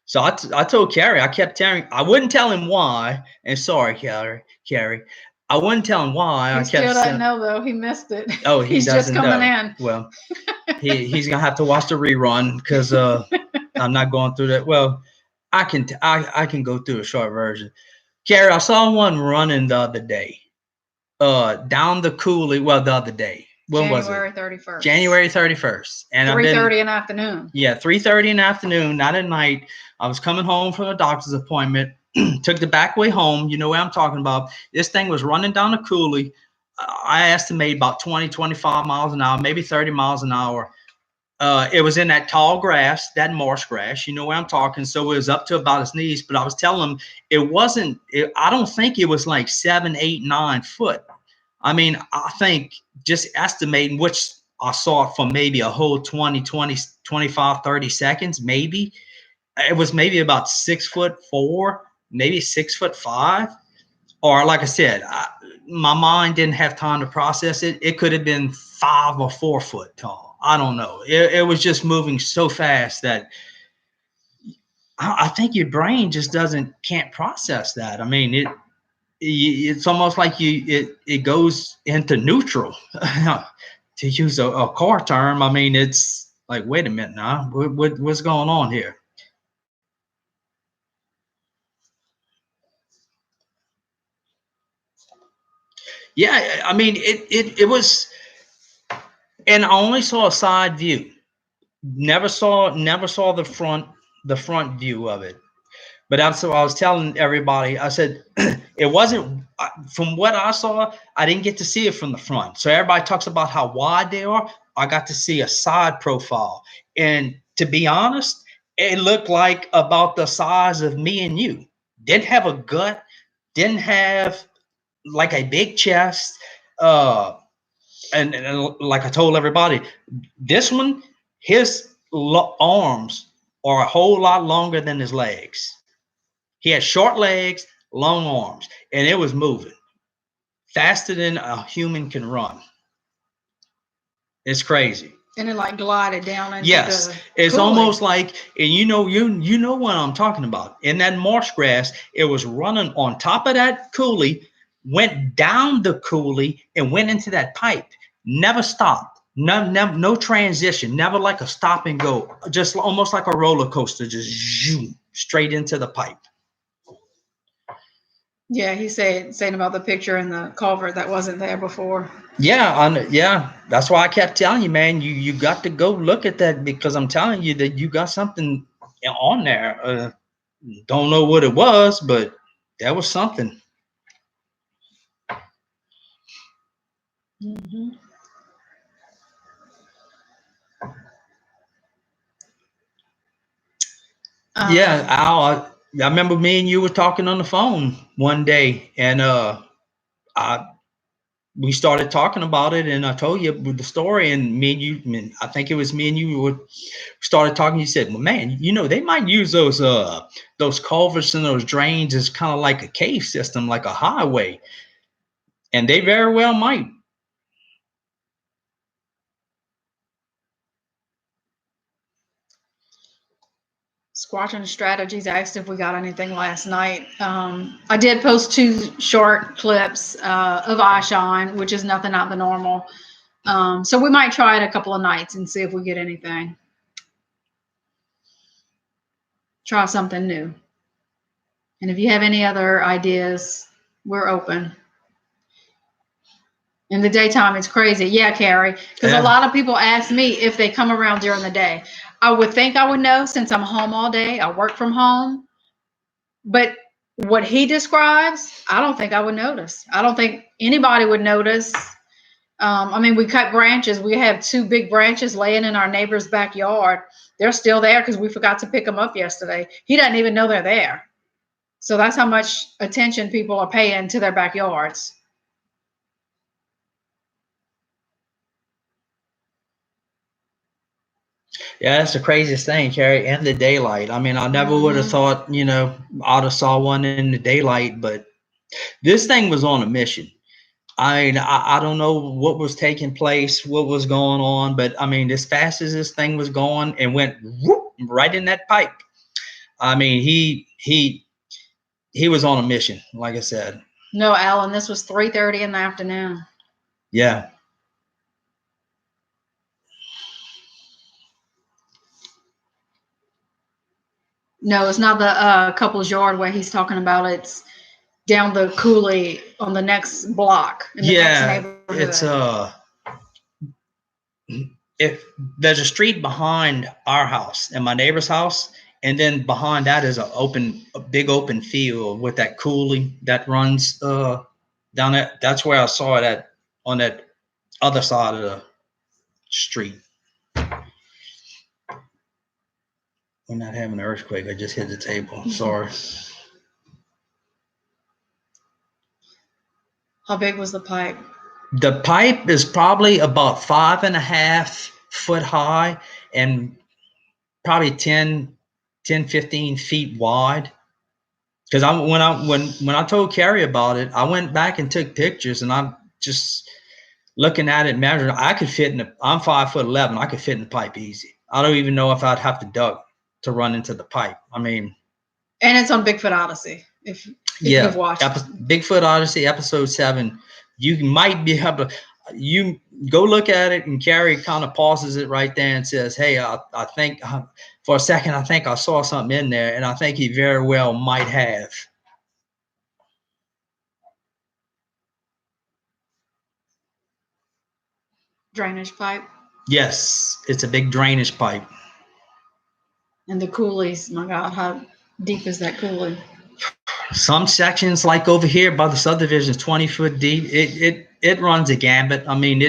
So I told Carrie, I kept telling, I wouldn't tell him why. And sorry, Carrie, I wouldn't tell him why. He still doesn't know though. He missed it. Oh, he's just coming in. Well, he's gonna have to watch the rerun because I'm not going through that. Well, I can go through a short version. Carrie, I saw one running the other day, down the coulee. Well, the other day. When was it? January 31st. January 31st. And 3:30 in the afternoon. Yeah, 3:30 in the afternoon, not at night. I was coming home from a doctor's appointment. Took the back way home. You know what I'm talking about. This thing was running down a coulee. I estimate about 20, 25 miles an hour, maybe 30 miles an hour. It was in that tall grass, that marsh grass. You know where I'm talking. So it was up to about his knees. But I was telling him it wasn't. I don't think it was like 7, 8, 9 foot. I mean, I think just estimating, which I saw it for maybe a whole 25, 30 seconds, maybe. It was maybe about 6'4", maybe 6'5", or like I said, my mind didn't have time to process it. It could have been 5 or 4 foot tall. I don't know. It was just moving so fast that I think your brain just can't process that. I mean, it's almost like it goes into neutral, to use a car term. I mean, it's like, wait a minute now, what's going on here? Yeah, I mean, it was, and I only saw a side view. Never saw the front view of it. But that's what I was telling everybody. I said it wasn't, from what I saw, I didn't get to see it from the front. So everybody talks about how wide they are. I got to see a side profile, and to be honest, it looked like about the size of me and you. Didn't have a gut, didn't have like a big chest. And like I told everybody, this one, his arms are a whole lot longer than his legs. He had short legs, long arms, and it was moving faster than a human can run. It's crazy. And it like glided down into Yes, it's almost like, and you know what I'm talking about. In that marsh grass, it was running on top of that coulee, went down the coulee, and went into that pipe. Never stopped. No transition. Never like a stop and go. Just almost like a roller coaster. Just zoom straight into the pipe. Yeah, he saying about the picture in the culvert that wasn't there before. Yeah, that's why I kept telling you, man, you got to go look at that, because I'm telling you that you got something on there. Don't know what it was, but there was something. Mm-hmm. Yeah, Al, I remember me and you were talking on the phone one day, and we started talking about it, and I told you the story, and me and you, I think it was me and you started talking. You said, well, man, they might use those culverts and those drains as kind of like a cave system, like a highway, and they very well might. Squatching Strategies asked if we got anything last night. I did post 2 short clips of eyeshine, which is nothing out of the normal. So we might try it a couple of nights and see if we get anything. Try something new. And if you have any other ideas, we're open. In the daytime, it's crazy. Yeah, Carrie, because a lot of people ask me if they come around during the day. I would think I would know since I'm home all day. I work from home. But what he describes, I don't think I would notice. I don't think anybody would notice. I mean, we cut branches. We have 2 big branches laying in our neighbor's backyard. They're still there because we forgot to pick them up yesterday. He doesn't even know they're there. So that's how much attention people are paying to their backyards. Yeah, that's the craziest thing, Carrie. In the daylight. I mean, I never would have thought, I'd have saw one in the daylight, but this thing was on a mission. I mean, I don't know what was taking place, what was going on, but I mean, as fast as this thing was going, and went whoop, right in that pipe. I mean, he was on a mission, like I said. No, Alan, this was 3:30 in the afternoon. Yeah. No, it's not the couple's yard where he's talking about. It's down the coulee on the next block. In the next neighborhood. If there's a street behind our house and my neighbor's house, and then behind that is a big open field with that coulee that runs down there. That's where I saw it on that other side of the street. We're not having an earthquake. I just hit the table. Sorry. How big was the pipe? The pipe is probably about 5.5 foot high and probably 15 feet wide. Because when I told Carrie about it, I went back and took pictures, and I'm just looking at it, measuring. I could fit in the. I'm 5'11". I could fit in the pipe easy. I don't even know if I'd have to duck to run into the pipe. I mean, and it's on Bigfoot Odyssey. If you've watched Bigfoot Odyssey episode 7, you might be able to. You go look at it, and Carrie kind of pauses it right there and says, "Hey, I think for a second, I think I saw something in there, and I think he very well might have." drainage pipe. Yes, it's a big drainage pipe. And the coulees, my God, how deep is that coulee? Some sections, like over here by the subdivision, is 20 foot deep. It runs a gambit. I mean,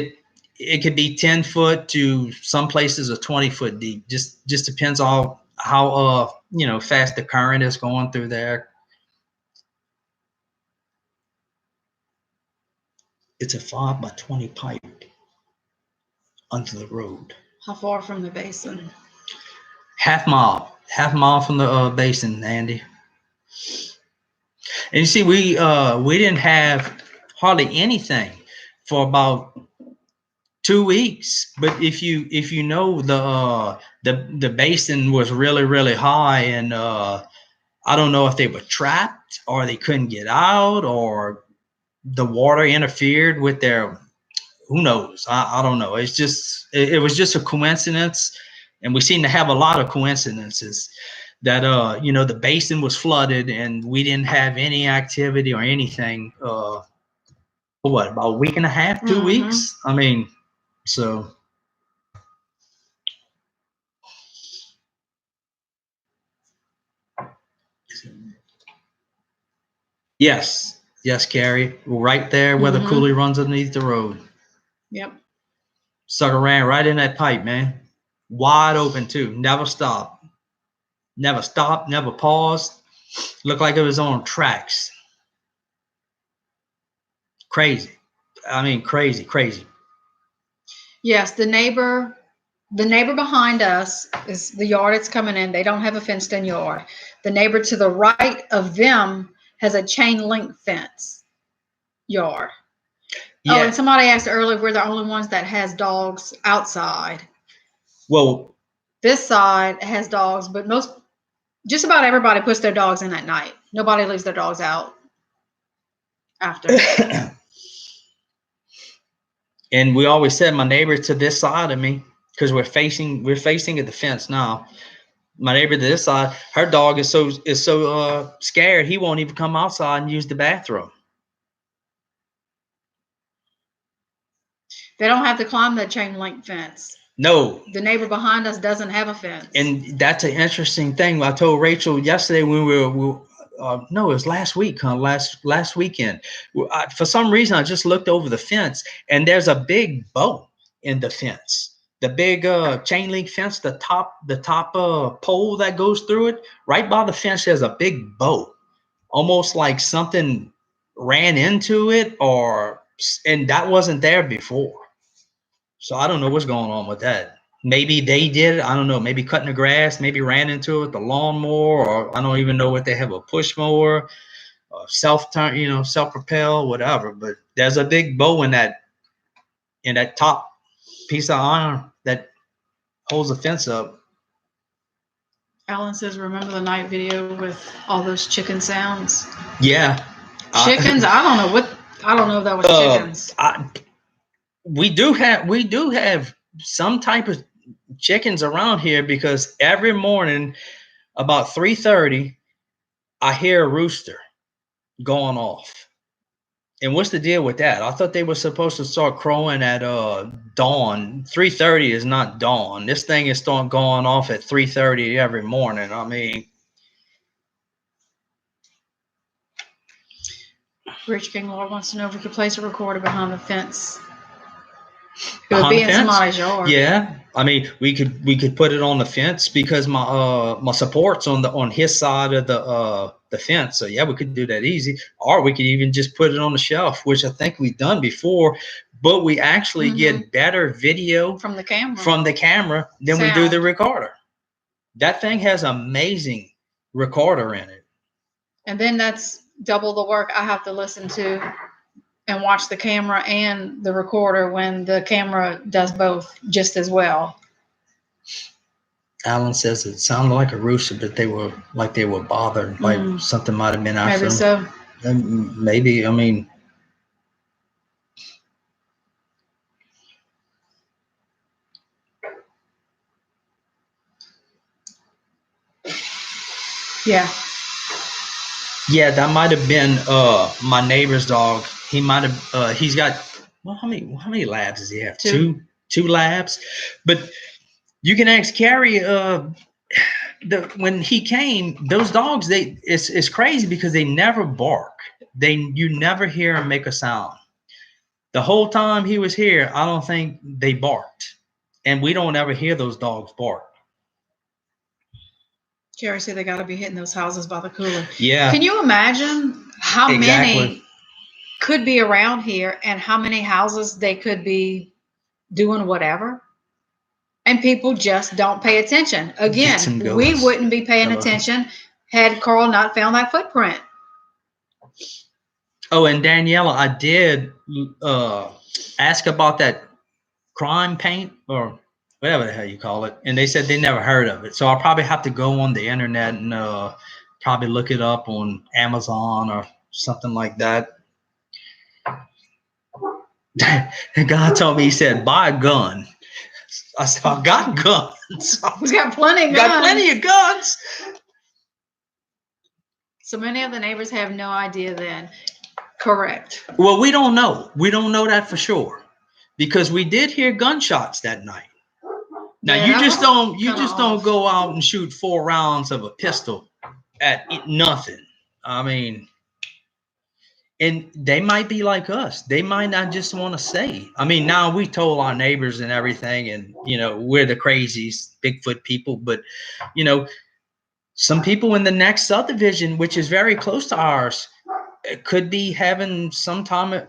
it could be 10 foot to some places are 20 foot deep. Just depends on how fast the current is going through there. It's a 5 by 20 pipe under the road. How far from the basin? Half mile from the basin, Andy. And you see, we didn't have hardly anything for about 2 weeks. But if you know the basin was really high, and I don't know if they were trapped or they couldn't get out or the water interfered with their. Who knows? I don't know. It's just it was just a coincidence, and we seem to have a lot of coincidences that the basin was flooded and we didn't have any activity or anything. What, about a week and a half, 2 weeks? I mean, so. Yes, Carrie, right there where the coulee runs underneath the road. Yep. Sucker ran right in that pipe, man. Wide open too. Never stopped. Never paused. Looked like it was on tracks. Crazy. I mean, crazy. Yes, the neighbor behind us is the yard it's coming in. They don't have a fenced in yard. The neighbor to the right of them has a chain link fence yard. Yeah. Oh, and somebody asked earlier, we're the only ones that has dogs outside. Well, this side has dogs, but just about everybody puts their dogs in at night. Nobody leaves their dogs out after. And we always said my neighbor to this side of me, because we're facing at the fence now. My neighbor to this side, her dog is so scared he won't even come outside and use the bathroom. They don't have to climb that chain link fence. No. The neighbor behind us doesn't have a fence. And that's an interesting thing. I told Rachel yesterday when no, it was last week, last weekend. For some reason, I just looked over the fence, and there's a big bow in the fence. The big chain link fence, the top pole that goes through it, right by the fence, there's a big bow, almost like something ran into it, and that wasn't there before. So I don't know what's going on with that. Maybe they did it. I don't know. Maybe cutting the grass. Maybe ran into it with the lawnmower, or I don't even know what they have, a push mower, self-turn, self-propel, whatever. But there's a big bow in that top piece of iron that holds the fence up. Alan says, "Remember the night video with all those chicken sounds?" Yeah. Chickens. I don't know if that was chickens. We do have some type of chickens around here, because every morning about 3:30 I hear a rooster going off. And what's the deal with that? I thought they were supposed to start crowing at dawn. 3:30 is not dawn. This thing is going off at 3:30 every morning. I mean, Rich King Lord wants to know if we could place a recorder behind the fence. It would be in somebody's yard. Yeah, I mean, we could put it on the fence, because my support's on his side of the fence. So yeah, we could do that easy. Or we could even just put it on the shelf, which I think we've done before. but we actually get better video from the camera than we do the Sound. recorder. That thing has amazing recorder in it. And then that's double the work I have to listen to and watch the camera and the recorder when the camera does both just as well. Alan says it sounded like a rooster, but they were bothered, like something might have been after Maybe them. so. Maybe, I mean. Yeah. Yeah, that might have been my neighbor's dog. He might have he's got, well, how many labs does he have? Two labs. But you can ask Carrie, when he came, those dogs, it's crazy because they never bark. You never hear them make a sound. The whole time he was here, I don't think they barked. And we don't ever hear those dogs bark. Jerry said they got to be hitting those houses by the cooler. Yeah. Can you imagine how many could be around here and how many houses they could be doing whatever? And people just don't pay attention. Again, we wouldn't be paying attention had Carl not found that footprint. Oh, and Daniela, I did ask about that crime paint or whatever the hell you call it, and they said they never heard of it. So I'll probably have to go on the internet and probably look it up on Amazon or something like that. The guy told me, he said, buy a gun. I said, I got guns. We've got plenty of guns. Got plenty of guns. So many of the neighbors have no idea then. Correct. Well, we don't know. We don't know that for sure because we did hear gunshots that night. Now Yeah, you just don't go out and shoot 4 rounds of a pistol at nothing. I mean, and they might be like us. They might not just want to say. I mean, now we told our neighbors and everything, and we're the crazies, Bigfoot people. But some people in the next subdivision, which is very close to ours, could be having some type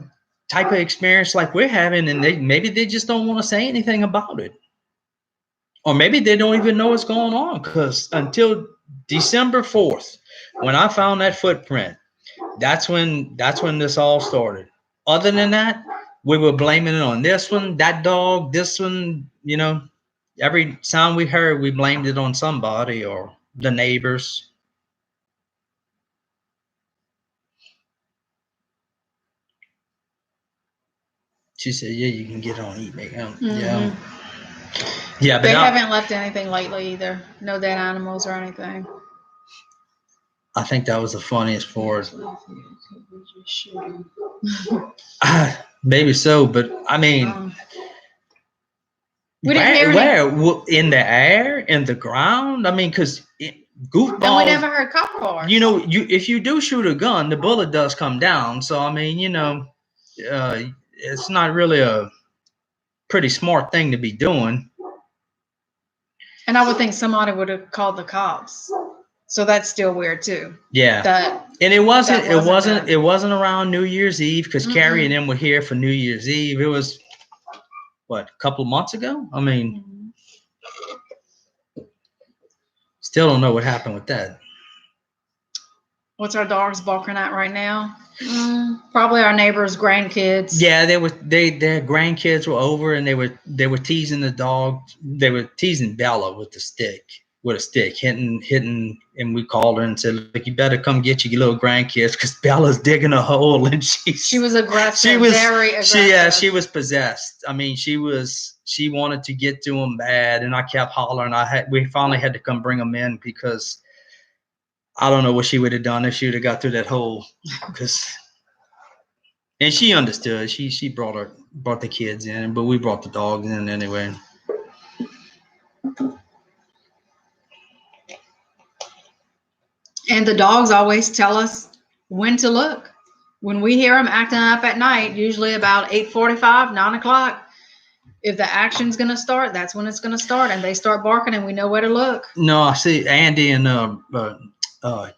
of experience like we're having, and maybe they just don't want to say anything about it. Or maybe they don't even know what's going on, because until December 4th, when I found that footprint, that's when this all started. Other than that, we were blaming it on this one, that dog, this one, every sound we heard, we blamed it on somebody or the neighbors. She said, yeah, you can get on eBay. Yeah. Yeah, but they haven't left anything lately either. No dead animals or anything. I think that was the funniest part. Maybe so, but I mean, we didn't hear where in the air, in the ground? I mean, because goofballs. And we never heard cop cars. If you do shoot a gun, the bullet does come down. So I mean, it's not really a pretty smart thing to be doing. And I would think somebody would have called the cops. So that's still weird too. Yeah. And it wasn't around New Year's Eve because Carrie and them were here for New Year's Eve. It was a couple of months ago? I mean, still don't know what happened with that. What's our dogs barking at right now? Probably our neighbors' grandkids. Yeah, their grandkids were over and they were teasing the dog. They were teasing Bella with a stick, hitting, and we called her and said, "Look, you better come get your little grandkids because Bella's digging a hole." And she was aggressive. Very aggressive. She was possessed. I mean, she wanted to get to him bad, and I kept hollering. We finally had to come bring them in because I don't know what she would have done if she would have got through that hole. And she understood. She brought the kids in, but we brought the dogs in anyway. And the dogs always tell us when to look. When we hear them acting up at night, usually about 8:45, 9 o'clock, if the action's going to start, that's when it's going to start. And they start barking and we know where to look. No, I see Andy and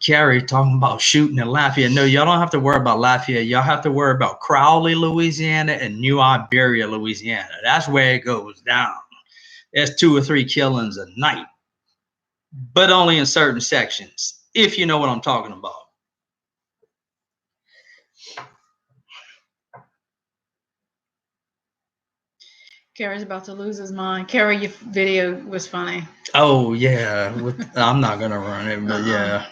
Carrie talking about shooting in Lafayette. No, y'all don't have to worry about Lafayette. Y'all have to worry about Crowley, Louisiana, and New Iberia, Louisiana. That's where it goes down. There's 2 or 3 killings a night, but only in certain sections, if you know what I'm talking about. Carrie's about to lose his mind. Carrie, your video was funny. Oh yeah, I'm not gonna run it, but yeah,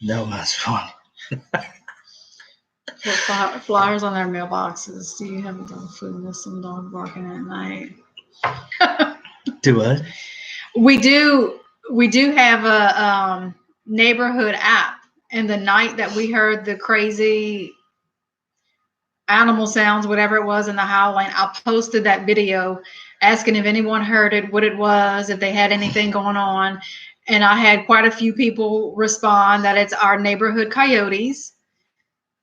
that was funny. Put flyers on their mailboxes. Do you have a dog food with some dog barking at night? Do what? We do. We do have a neighborhood app. And the night that we heard the crazy animal sounds, whatever it was, in the howling, I posted that video asking if anyone heard it, what it was, if they had anything going on. And I had quite a few people respond that it's our neighborhood coyotes.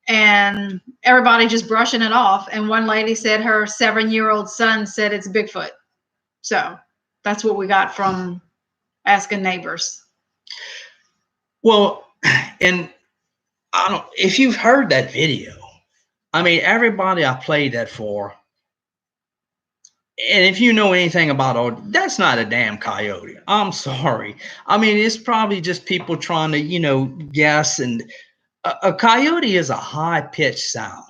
And everybody just brushing it off. And one lady said her 7-year-old son said it's Bigfoot. So that's what we got from asking neighbors. Well, and I don't. If you've heard that video, I mean, everybody I played that for, and if you know anything about that's not a damn coyote. I'm sorry. I mean, it's probably just people trying to, guess. And a coyote is a high pitched sound.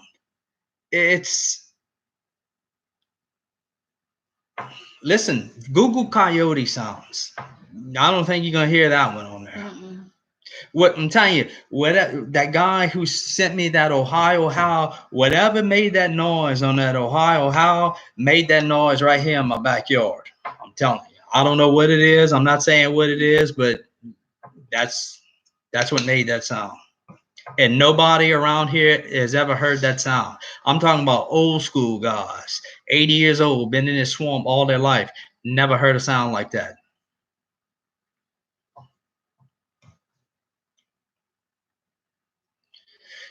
Listen, Google coyote sounds. I don't think you're gonna hear that one on there. Mm-mm. What I'm telling you, that guy who sent me that Ohio Howl, whatever made that noise on that Ohio Howl, made that noise right here in my backyard. I'm telling you, I don't know what it is. I'm not saying what it is, but that's what made that sound. And nobody around here has ever heard that sound. I'm talking about old school guys, 80 years old, been in this swamp all their life, never heard a sound like that.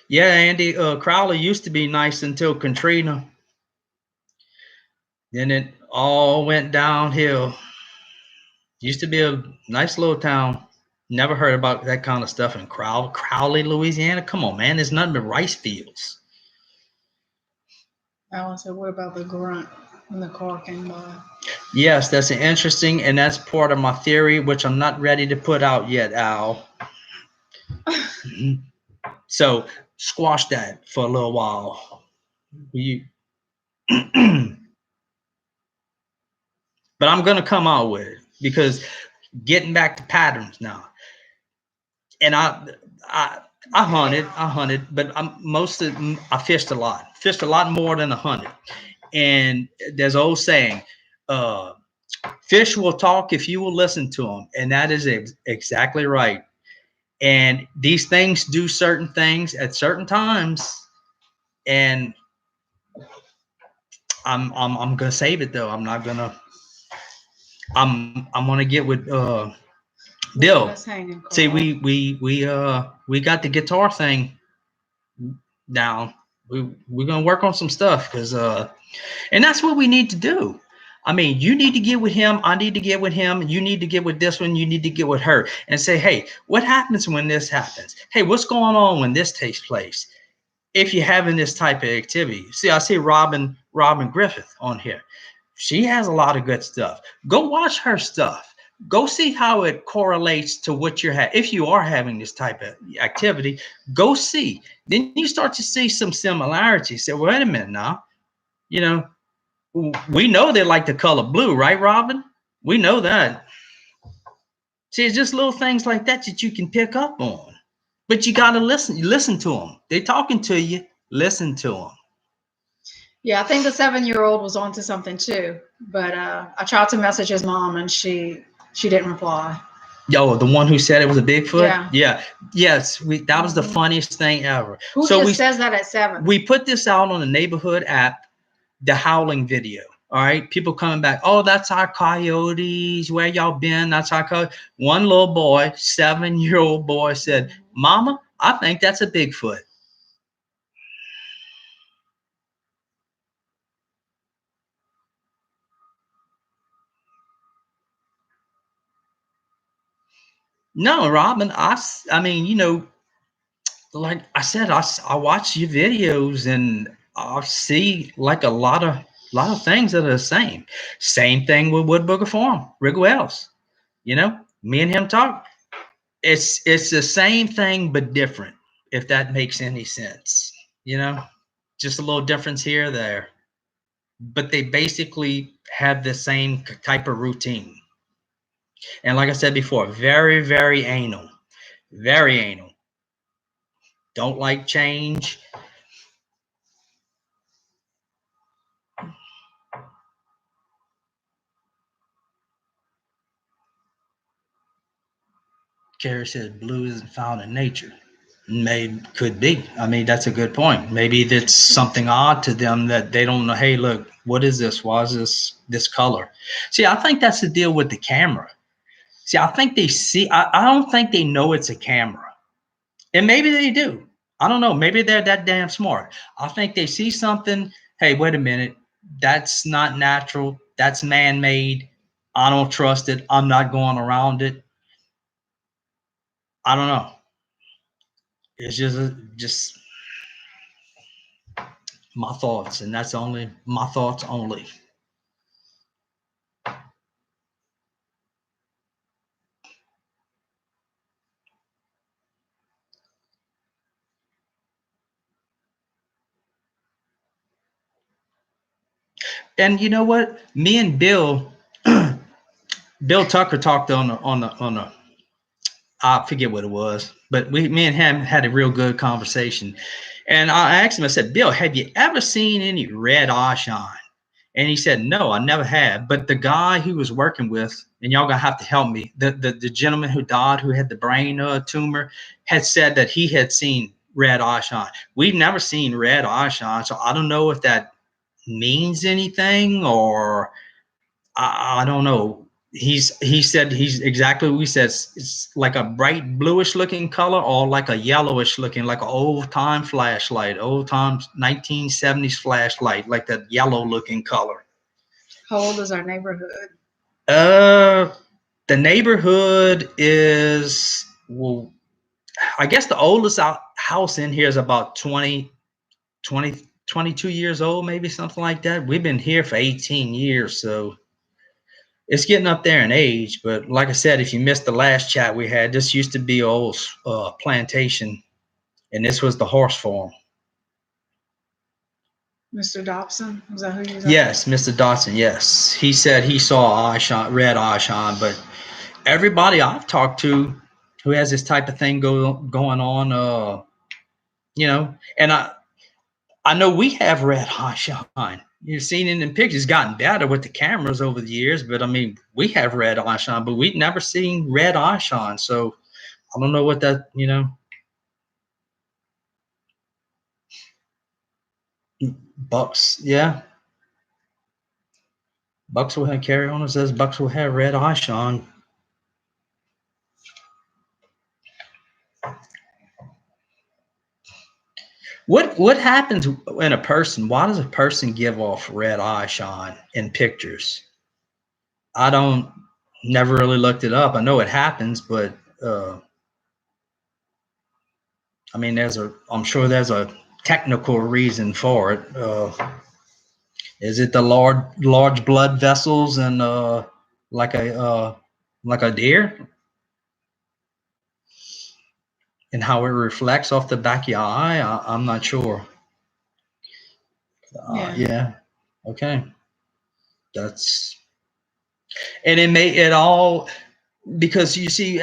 Yeah, Andy, Crowley used to be nice until Katrina. Then it all went downhill. Used to be a nice little town. Never heard about that kind of stuff in Crowley, Louisiana. Come on, man. There's nothing but rice fields. Alan said, what about the grunt when the car came by? Yes, that's interesting, and that's part of my theory, which I'm not ready to put out yet, Al. So squash that for a little while. But I'm going to come out with it because getting back to patterns now. And I hunted, but I fished a lot more than 100. And there's an old saying, fish will talk if you will listen to them. And that is exactly right. And these things do certain things at certain times. And I'm gonna save it though. I'm not gonna. I'm gonna get with Bill. See, we got the guitar thing down. We're gonna work on some stuff because and that's what we need to do. I mean, you need to get with him. I need to get with him. You need to get with this one. You need to get with her and say, hey, what happens when this happens? Hey, what's going on when this takes place? If you're having this type of activity. See, I see Robin Griffith on here. She has a lot of good stuff. Go watch her stuff. Go see how it correlates to what you're having. If you are having this type of activity, go see. Then you start to see some similarities. Say, wait a minute now. We know they like the color blue, right, Robin? We know that. See, it's just little things like that you can pick up on. But you got to listen. You listen to them. They're talking to you. Listen to them. Yeah, I think the 7-year-old was onto something too. But I tried to message his mom and she didn't reply. Yo, the one who said it was a Bigfoot? Yeah. Yes, that was the funniest thing ever. Who just says that at 7? We put this out on the neighborhood app, the howling video. All right. People coming back. Oh, that's our coyotes. Where y'all been? That's our coyote. One little boy, 7-year-old boy said, Mama, I think that's a Bigfoot. No, Robin, I mean, like I said, I watch your videos and I see like a lot of things that are the same. Same thing with Wood Booger Farm, Rick Wells. Me and him talk. It's the same thing but different, if that makes any sense. You know, just a little difference here or there, but they basically have the same type of routine. And like I said before, very, very anal, very anal. Don't like change. Carrie says blue isn't found in nature. Maybe could be. I mean, that's a good point. Maybe that's something odd to them that they don't know. Hey, look, what is this? Why is this color? See, I think that's the deal with the camera. See, I think they see. I don't think they know it's a camera, and maybe they do. I don't know. Maybe they're that damn smart. I think they see something. Hey, wait a minute. That's not natural. That's man-made. I don't trust it. I'm not going around it. I don't know. It's just my thoughts, and that's only my thoughts only. And you know what? Me and Bill Tucker talked on the I forget what it was, but me and him had a real good conversation. And I asked him, I said, Bill, have you ever seen any red eye shine? And he said, no, I never have. But the guy he was working with, and y'all gonna have to help me, the gentleman who died, who had the brain tumor, had said that he had seen red eye shine. We've never seen red eye shine, so I don't know if that means anything, or I don't know. He said he's exactly what we said. It's like a bright bluish looking color, or like a yellowish looking, like an old time flashlight, old time 1970s flashlight, like that yellow looking color. How old is our neighborhood? Uh, the neighborhood is, well, I guess the oldest house in here is about 22 years old, maybe something like that. We've been here for 18 years, so it's getting up there in age. But like I said, if you missed the last chat we had, this used to be an old plantation, and this was the horse farm. Mr. Dobson? Was that who you was Yes, Mr. Dotson. Yes, he said he saw eye shine, red eye shine. But everybody I've talked to who has this type of thing going on, and I know we have red eye shine. You've seen it in pictures. It's gotten better with the cameras over the years, but I mean, we have red eye shine, but we've never seen red eye shine. So I don't know what that, Bucks, yeah. Bucks will have carry on. It says Bucks will have red eye shine. What happens in a person? Why does a person give off red eye shine in pictures? I don't never really looked it up. I know it happens, but I mean, I'm sure there's a technical reason for it. Is it the large blood vessels and like a deer, and how it reflects off the back of your eye? I'm not sure. Yeah. Okay. That's and it all, because you see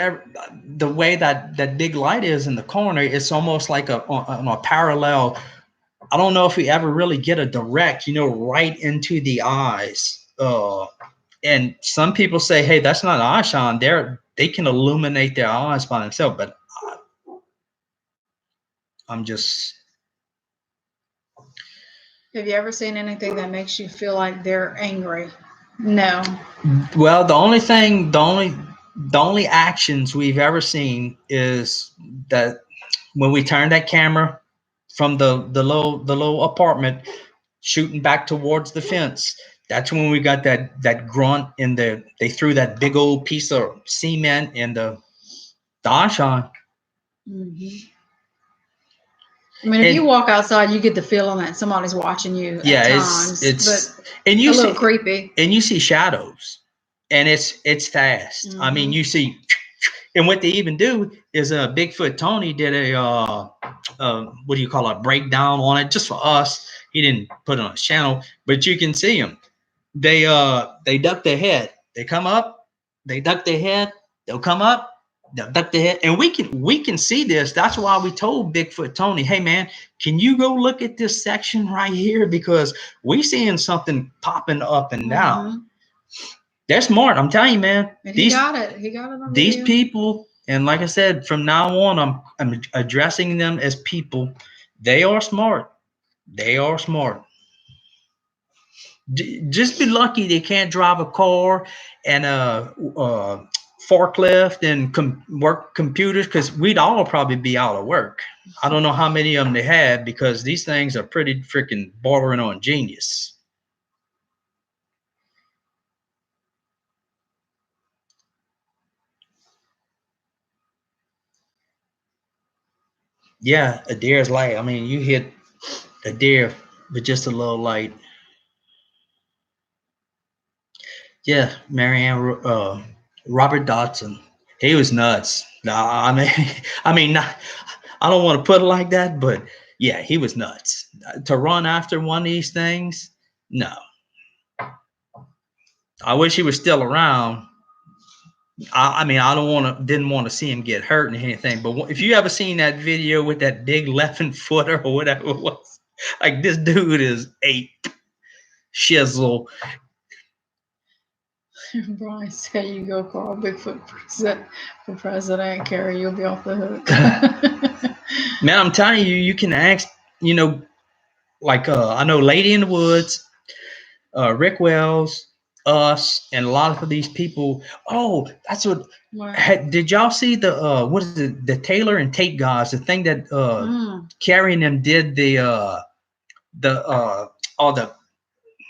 the way that big light is in the corner. It's almost like on a parallel. I don't know if we ever really get a direct, right into the eyes. And some people say, hey, that's not eye shine. They can illuminate their eyes by themselves, but I'm just. Have you ever seen anything that makes you feel like they're angry? No. Well, the only actions we've ever seen is that when we turn that camera from the little apartment shooting back towards the fence, that's when we got that grunt, and they threw that big old piece of cement in the Darshan. Mhm. I mean, if you walk outside, you get the feeling that somebody's watching you Yeah, at times, it's but and you a little see creepy. and you see shadows, and it's fast. I mean, Mhm. you see, and what they even do is Bigfoot Tony did what do you call it, a breakdown on it just for us. He didn't put it on his channel, but you can see them. They duck their head. They come up. They duck their head. They'll come up. They'll duck their head, and we can see this. That's why we told Bigfoot Tony, "Hey man, can you go look at this section right here because we seeing something popping up and down." Mhm. They're smart. I'm telling you, man. And he got it. He got it on These video. people, and like I said, from now on, I'm addressing them as people. They are smart. They are smart. Just be lucky they can't drive a car and a forklift and work computers, because we'd all probably be out of work. I don't know how many of them they have, because these things are pretty freaking bordering on genius. Yeah, a deer's light. I mean, you hit a deer with just a little light. Yeah, Marianne, Robert Dodson. He was nuts. Nah, I mean, I mean, not, I don't want to put it like that, but yeah, he was nuts. To run after one of these things, no. I wish he was still around. I mean, I didn't want to see him get hurt and anything. But if you ever seen that video with that big 11-footer or whatever it was, like this dude is a shizzle. Brian said, "You go call Bigfoot for president, Carrie. You'll be off the hook." Man, I'm telling you, you can ask, like I know Lady in the Woods, Rick Wells, us, and a lot of these people. Oh, that's what. Did y'all see the what is it? The Taylor and Tate guys, the thing that Carrie and them did all the,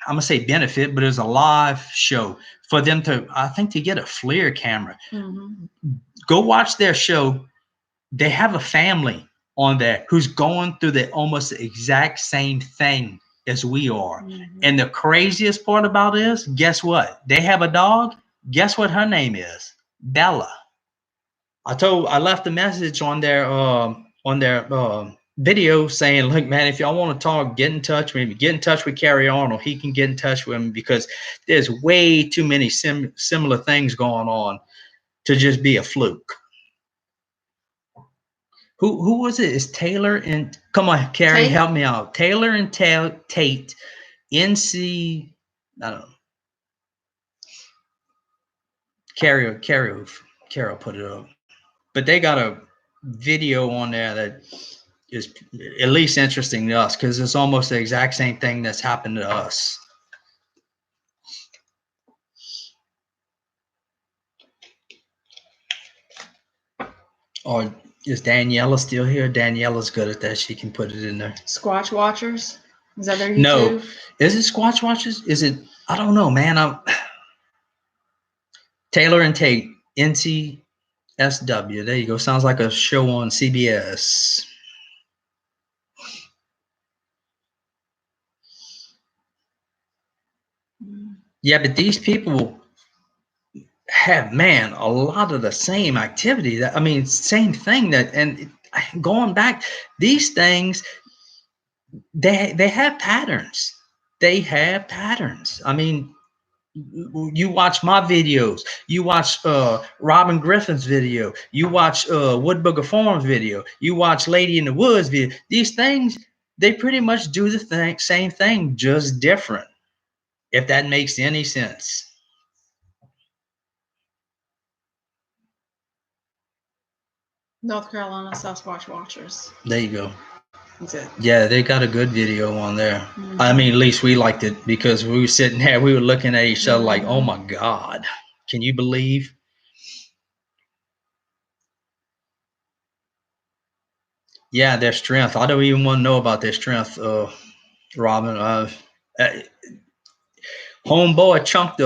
I'm gonna say benefit, but it was a live show for them to, I think, to get a FLIR camera. Mhm. Go watch their show. They have a family on there who's going through the almost exact same thing as we are. Mhm. And the craziest part about it is, guess what? They have a dog. Guess what her name is? Bella. I left a message on their video saying, look, man, if y'all want to talk, get in touch with me. Get in touch with Carrie Arnold. He can get in touch with me, because there's way too many similar things going on to just be a fluke. Who was it? It's Taylor and, come on, Carrie, Tate? help me out. Taylor and Tate, NC, I don't know. Carol put it up. But they got a video on there that is at least interesting to us, because it's almost the exact same thing that's happened to us. Or is Daniela still here? Daniela's good at that. She can put it in there. Squatch Watchers? Is that their YouTube? No. Is it Squatch Watchers? Is it? I don't know, man. Taylor and Tate, NCSW. There you go. Sounds like a show on CBS. Yeah, but these people have, man, a lot of the same activity. That, I mean, same thing. That, and going back, these things, they have patterns. They have patterns. I mean, you watch my videos, you watch Robin Griffin's video, you watch Wood Booger Farms video, you watch Lady in the Woods video. These things, they pretty much do the same thing, just different, if that makes any sense. North Carolina Sasquatch Watchers. There you go. That's it. Yeah, they got a good video on there. I mean, at least we liked it, because we were sitting there, we were looking at each other like, oh my God, can you believe? Yeah, their strength. I don't even want to know about their strength, Robin. Homeboy chunked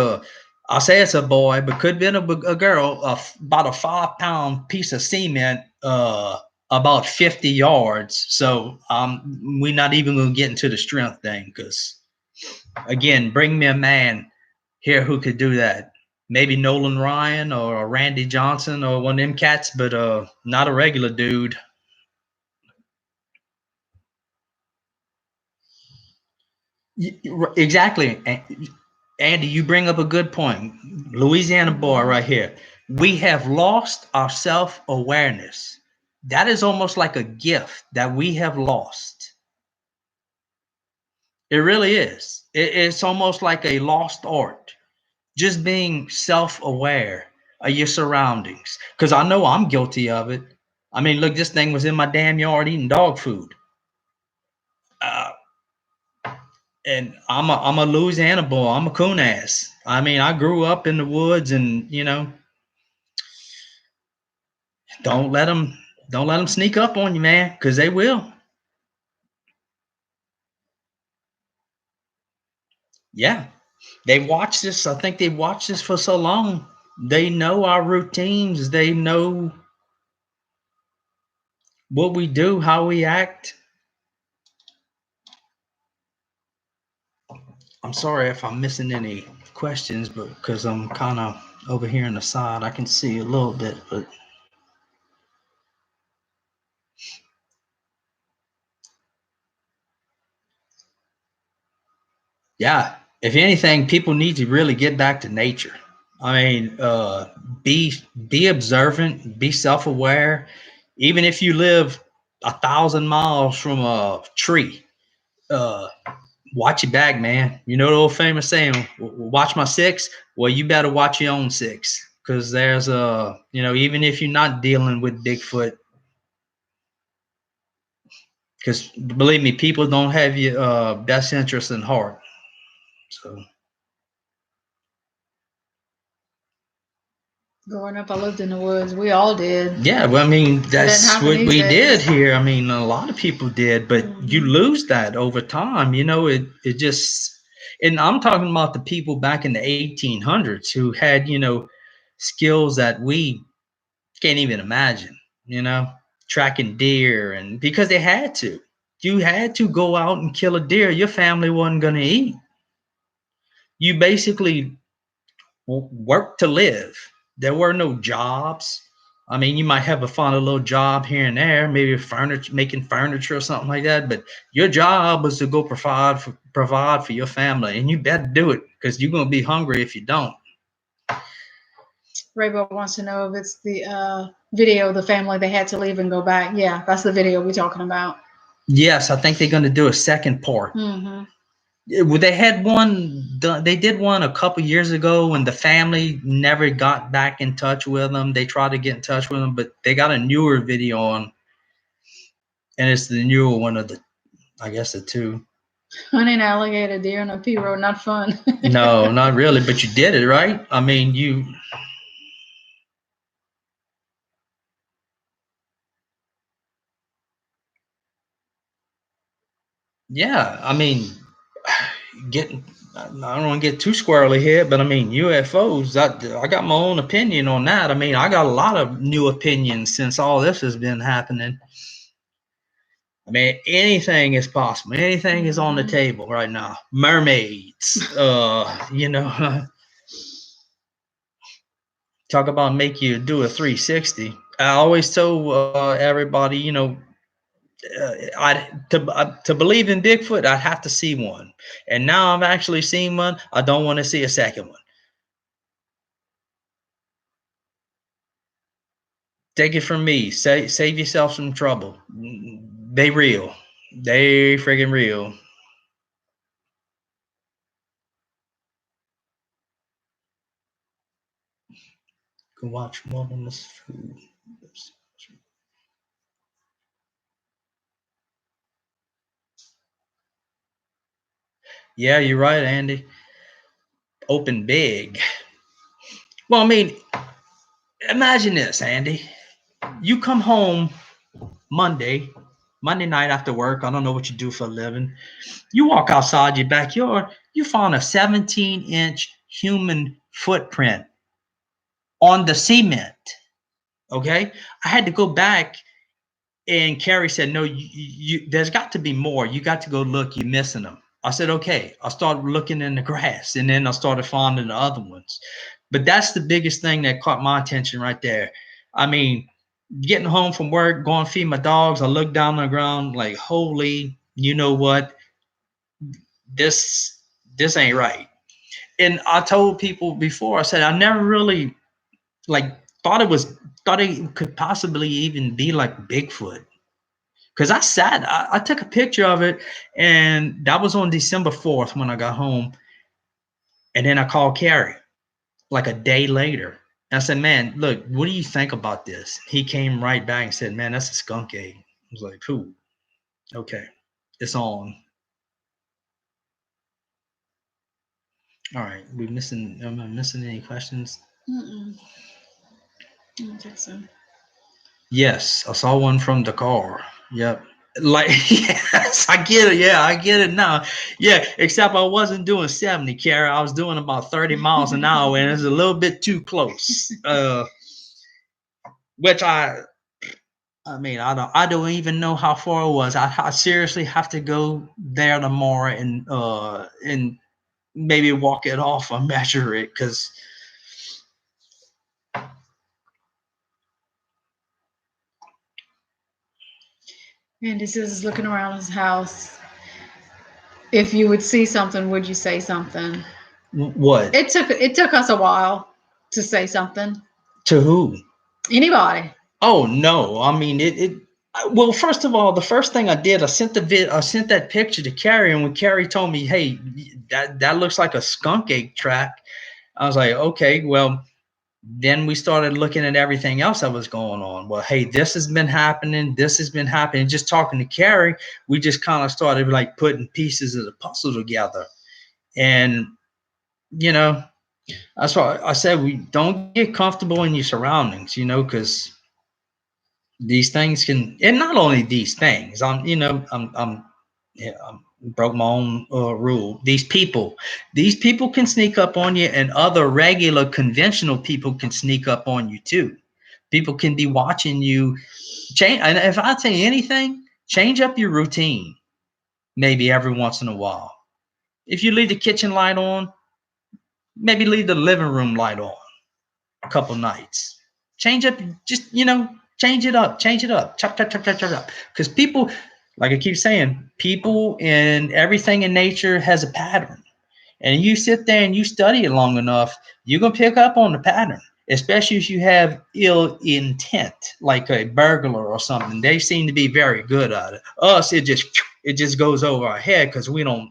I'll say it's a boy, but could have been a girl. About a 5-pound piece of cement, about 50 yards. So we're not even gonna get into the strength thing, because again, bring me a man here who could do that. Maybe Nolan Ryan or Randy Johnson or one of them cats, but not a regular dude. Exactly. Andy, you bring up a good point. Louisiana boy right here. We have lost our self-awareness. That is almost like a gift that we have lost. It really is. It's almost like a lost art. Just being self-aware of your surroundings. Because I know I'm guilty of it. I mean, look, this thing was in my damn yard eating dog food. Uh, and I'm a Louisiana boy. I'm a coon ass. I mean, I grew up in the woods, and don't let them sneak up on you, man, because they will. Yeah, they watched this. I think they watched this for so long. They know our routines. They know what we do, how we act. I'm sorry if I'm missing any questions, but because I'm kind of over here on the side, I can see a little bit, but yeah, if anything, people need to really get back to nature. I mean, be observant, be self-aware. Even if you live 1,000 miles from a tree, uh, watch your back, man. You know the old famous saying, "Watch my six." Well, you better watch your own six, because there's even if you're not dealing with Bigfoot, because believe me, people don't have your best interest in heart. So. Growing up, I lived in the woods. We all did. Yeah, well, I mean, that's what we did days. here. I mean, a lot of people did, but you lose that over time. It just, and I'm talking about the people back in the 1800s who had, skills that we can't even imagine, tracking deer, and because they had to. You had to go out and kill a deer. Your family wasn't going to eat. You basically work to live. There were no jobs. I mean, you might have find a little job here and there, maybe furniture, making furniture or something like that. But your job was to go provide for your family, and you better do it, because you're gonna be hungry if you don't. Raybo wants to know if it's the video of the family they had to leave and go back. Yeah, that's the video we're talking about. Yes, I think they're gonna do a second part. Mm-hmm. They had one. They did one a couple years ago, when the family never got back in touch with them. They tried to get in touch with them, but they got a newer video on, and it's the newer one of the, I guess, the two. Hunting alligator, deer on a P road, not fun. No, not really, but you did it, right? I mean, you. Yeah, I mean, I don't want to get too squirrely here, but I mean, UFOs, I got my own opinion on that. I mean, I got a lot of new opinions since all this has been happening. I mean, anything is possible. Anything is on the table right now. Mermaids, talk about make you do a 360. I always tell everybody, to believe in Bigfoot, I'd have to see one, and now I've actually seen one. I don't want to see a second one. Take it from me. Save yourself some trouble. They real. They friggin' real. Can watch more on this food. Yeah, you're right, Andy. Open big. Well, I mean, imagine this, Andy. You come home Monday night after work. I don't know what you do for a living. You walk outside your backyard, you find a 17-inch human footprint on the cement. Okay. I had to go back, and Carrie said, no, there's got to be more. You got to go look. You're missing them. I said, okay. I started looking in the grass, and then I started finding the other ones. But that's the biggest thing that caught my attention right there. I mean, getting home from work, going to feed my dogs, I look down on the ground like, holy, you know what? This ain't right. And I told people before, I said, I never really like thought it could possibly even be like Bigfoot. Because I took a picture of it, and that was on December 4th when I got home. And then I called Carrie like a day later. And I said, man, look, what do you think about this? He came right back and said, man, that's a skunk egg. I was like, cool. Okay, it's on. All right, am I missing any questions? Mm-mm. I don't think so. Yes, I saw one from the car. Yep. Like, yes, I get it. Yeah, I get it now. Yeah, except I wasn't doing 70, Kara. I was doing about 30 miles an hour, and it's a little bit too close. Which I mean, I don't even know how far it was. I seriously have to go there tomorrow and maybe walk it off or measure it, because Andy says he's looking around his house. If you would see something, would you say something? what? It took us a while to say something. To who? Anybody. Oh no! I mean, well, first of all, the first thing I did, I sent that picture to Carrie, and when Carrie told me, "Hey, that looks like a skunk egg track," I was like, "Okay, well." Then we started looking at everything else that was going on. Well, hey, this has been happening. This has been happening. Just talking to Carrie, we just kind of started like putting pieces of the puzzle together, and you know, that's why I said we don't get comfortable in your surroundings, because these things can, and not only these things, I'm broke my own rule. These people can sneak up on you, and other regular conventional people can sneak up on you too. People can be watching you. Change, and if I tell you anything, change up your routine maybe every once in a while. If you leave the kitchen light on, maybe leave the living room light on a couple nights. Change up, just change it up, chop, up. Because people, like I keep saying, people and everything in nature has a pattern. And you sit there and you study it long enough, you're gonna pick up on the pattern. Especially if you have ill intent, like a burglar or something. They seem to be very good at it. Us, it just goes over our head because we don't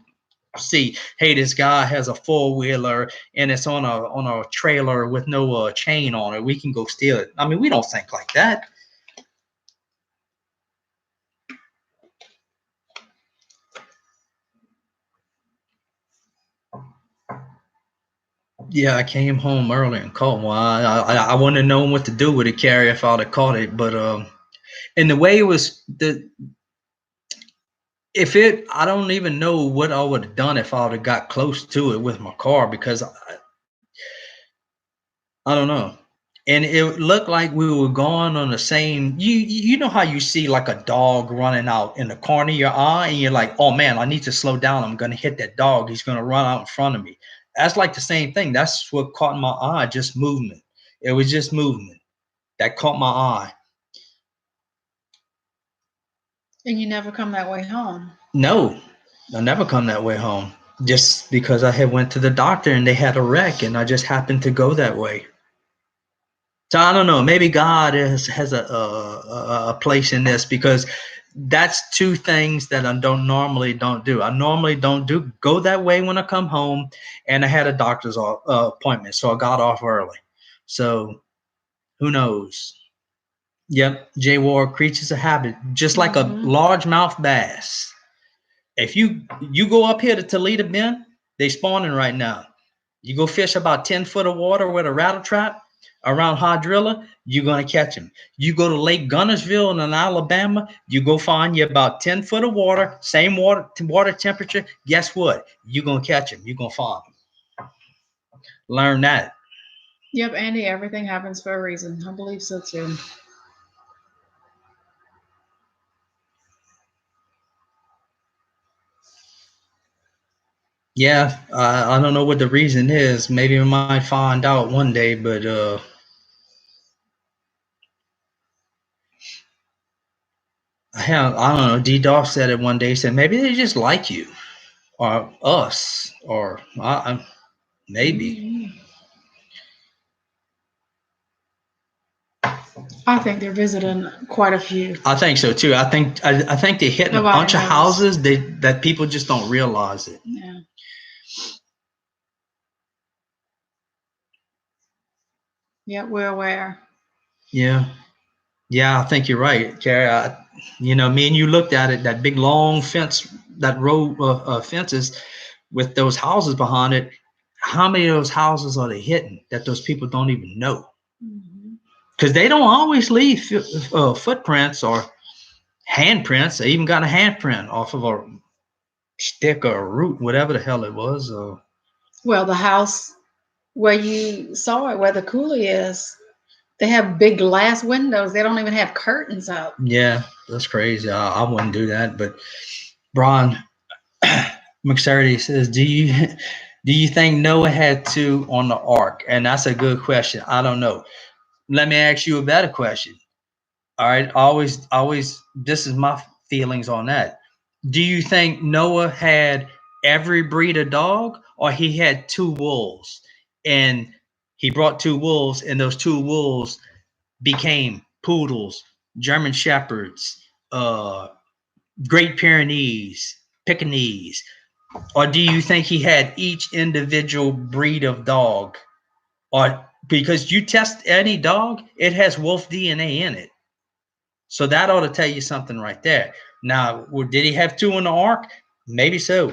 see, hey, this guy has a four-wheeler and it's on a trailer with no chain on it. We can go steal it. I mean, we don't think like that. Yeah, I came home early and caught one. I wouldn't have known what to do with it, Carrie, if I'd have caught it. But and the way it was, I don't even know what I would have done if I would have got close to it with my car, because I don't know. And it looked like we were going on the same. You know how you see like a dog running out in the corner of your eye, and you're like, oh man, I need to slow down. I'm gonna hit that dog. He's gonna run out in front of me. That's like the same thing. That's what caught my eye. Just movement. It was just movement that caught my eye. And you never come that way home. No, I never come that way home. Just because I had went to the doctor and they had a wreck, and I just happened to go that way. So I don't know. Maybe God has a place in this, because that's two things that I don't normally do. I normally don't go that way when I come home, and I had a doctor's appointment, so I got off early. So who knows? Yep, J. Ward, creatures of habit, just like a largemouth bass. If you go up here to Toledo Bend, they spawning right now. You go fish about 10 foot of water with a rattle trap around Hydrilla, you're going to catch them. You go to Lake Gunnersville in Alabama, you go find you about 10 foot of water, same water temperature. Guess what? You're going to catch them. You're going to find them. learn that. Yep, Andy, everything happens for a reason. I believe so too. Yeah, I don't know what the reason is. Maybe we might find out one day, but I don't know. D Dog said it one day. He said maybe they just like you or us or maybe. Mhm. I think they're visiting quite a few. I think so too. I think they're hitting a Nobody bunch of knows. houses that people just don't realize it. Yeah. Yeah, we're aware. Yeah. Yeah, I think you're right, Carrie. Me and you looked at it, that big long fence, that row of fences with those houses behind it. How many of those houses are they hitting that those people don't even know? Because they don't always leave footprints or handprints. They even got a handprint off of a stick or a root, whatever the hell it was. Well, the house where you saw it, where the coolie is, they have big glass windows. They don't even have curtains up. Yeah, that's crazy. I wouldn't do that. But Brian McSturdy says, "Do you think Noah had two on the ark?" And that's a good question. I don't know. Let me ask you a better question. All right, always. This is my feelings on that. Do you think Noah had every breed of dog, or he had two wolves, and he brought two wolves, and those two wolves became poodles, German shepherds, Great Pyrenees, Pekingese? Or do you think he had each individual breed of dog? Or because you test any dog, it has wolf DNA in it. So that ought to tell you something right there. Now, did he have two in the ark? Maybe so.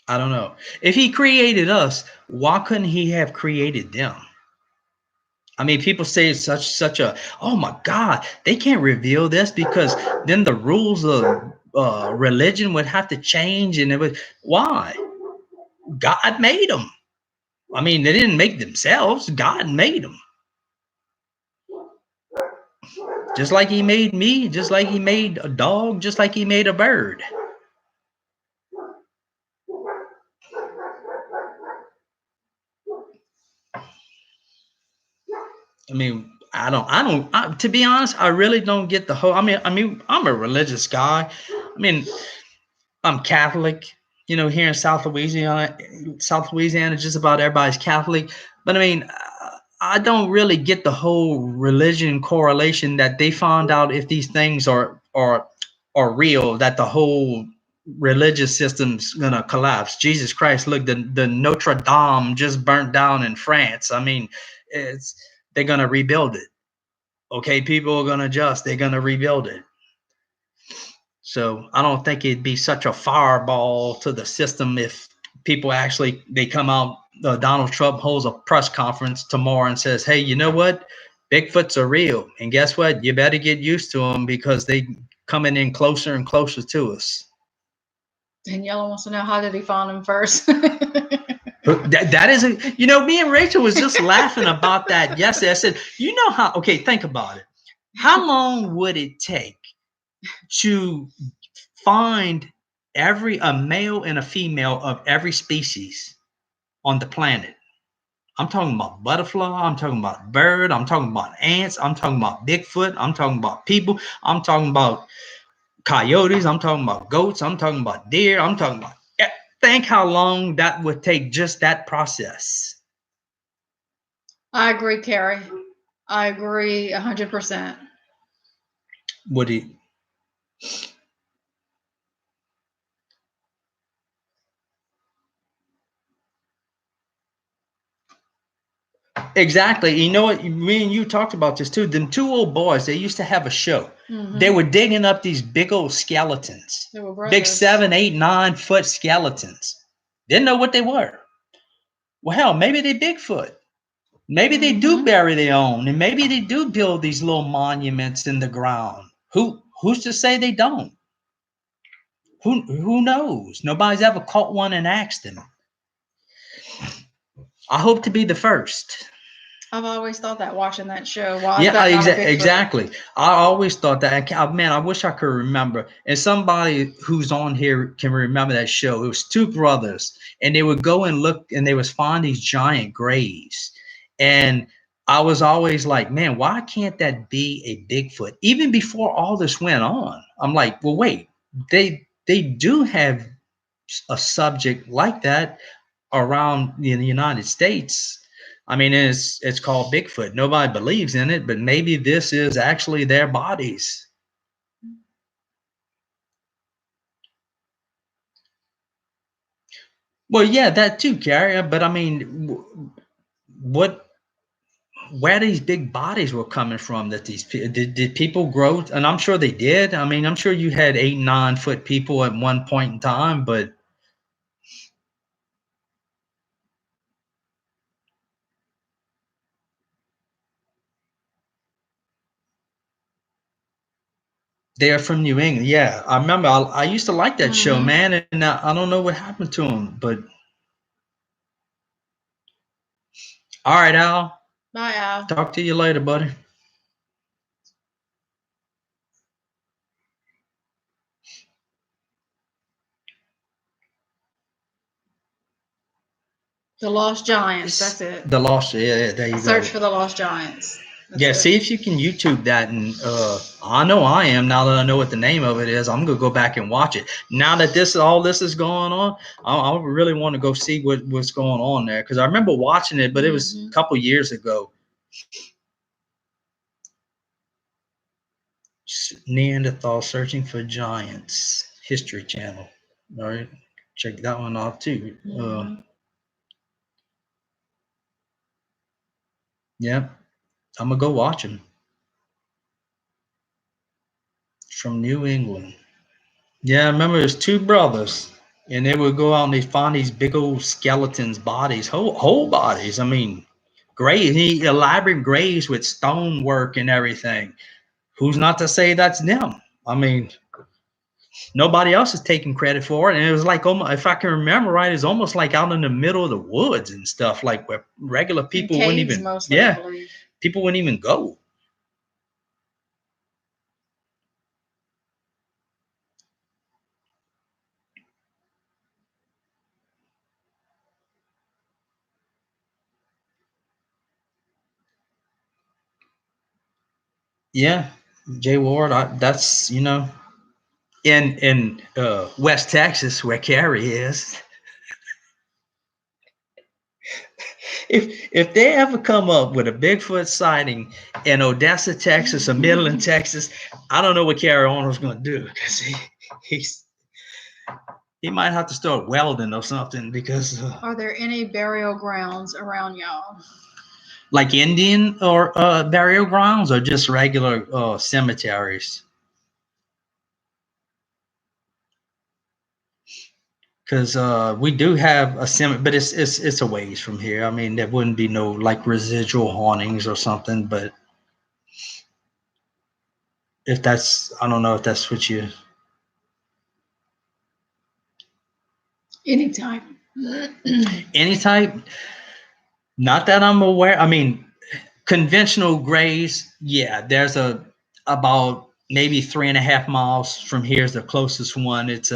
I don't know. If he created us, why couldn't he have created them? I mean, people say it's such a, oh my God, they can't reveal this because then the rules of religion would have to change, and it would. Why? God made them. I mean, they didn't make themselves. God made them. Just like he made me, just like he made a dog, just like he made a bird. I mean, to be honest, I really don't get the whole. I'm a religious guy. I mean, I'm Catholic. Here in South Louisiana, just about everybody's Catholic. But I mean, I don't really get the whole religion correlation that they found out if these things are real, that the whole religious system's gonna collapse. Jesus Christ, look, the Notre Dame just burnt down in France. I mean, they're gonna rebuild it. Okay, people are gonna adjust. They're gonna rebuild it. So I don't think it'd be such a fireball to the system if people actually they come out. Donald Trump holds a press conference tomorrow and says, "Hey, you know what? Bigfoots are real, and guess what? You better get used to them because they coming in closer and closer to us." Daniela wants to know, how did he find them first? That is me and Rachel was just laughing about that yesterday. I said, how? Okay, think about it. How long would it take to find a male and a female of every species on the planet? I'm talking about butterfly, I'm talking about bird, I'm talking about ants, I'm talking about Bigfoot, I'm talking about people, I'm talking about coyotes, I'm talking about goats, I'm talking about deer, I'm talking about. Think how long that would take, just that process. I agree, Carrie. I agree 100%. Would it? Exactly. You know what? Me and you talked about this too. Them two old boys, they used to have a show. Mm-hmm. They were digging up these big old skeletons. They were brothers. Big 7, 8, 9 foot skeletons. Didn't know what they were. Well, hell, maybe they Bigfoot. Maybe they do bury their own, and maybe they do build these little monuments in the ground. Who's to say they don't? Who knows? Nobody's ever caught one and asked him. I hope to be the first. I've always thought that watching that show. Why Yeah, is that not a Bigfoot? exactly. I always thought that. Man, I wish I could remember. And somebody who's on here can remember that show. It was two brothers, and they would go and look, and they would find these giant grays. And I was always like, man, why can't that be a Bigfoot? Even before all this went on, I'm like, well, wait, they do have a subject like that around in the United States. I mean, it's called Bigfoot. Nobody believes in it, but maybe this is actually their bodies. Well, yeah, that too, Carrie. But I mean, where these big bodies were coming from? That these did people grow? And I'm sure they did. I mean, I'm sure you had 8, 9 foot people at one point in time, but they're from New England. Yeah, I remember. I used to like that show, man, and I don't know what happened to them, but. All right, Al. Bye, Al. Talk to you later, buddy. The Lost Giants. That's it. The Lost. Yeah, there you go. Search for the Lost Giants. That's yeah, it. see if you can YouTube that, and I know I am. Now that I know what the name of it is, I'm gonna go back and watch it. Now that all this is going on, I really want to go see what's going on there, because I remember watching it, but it was a couple years ago. Neanderthal searching for giants. History Channel. All right, check that one off too. Yeah, I'm gonna go watch them. From New England. Yeah, I remember there's two brothers, and they would go out and they find these big old skeletons, bodies, whole bodies. I mean, elaborate graves with stonework and everything. Who's not to say that's them? I mean, nobody else is taking credit for it. And it was like, if I can remember right, it's almost like out in the middle of the woods and stuff, like where regular people wouldn't even, mostly, people wouldn't even go. Yeah, Jay Ward, that's, in West Texas, where Carrie is. If they ever come up with a Bigfoot sighting in Odessa, Texas, or Midland, Texas, I don't know what Carrie Arnold's going to do, because he might have to start welding or something, because. Are there any burial grounds around y'all? Like Indian or burial grounds, or just regular cemeteries? Because we do have a cemetery, but it's a ways from here. I mean, there wouldn't be no like residual hauntings or something, but if that's, I don't know if that's what you. Any type. Any type? Not that I'm aware. I mean, conventional graves, yeah, there's about maybe 3.5 miles from here is the closest one. It's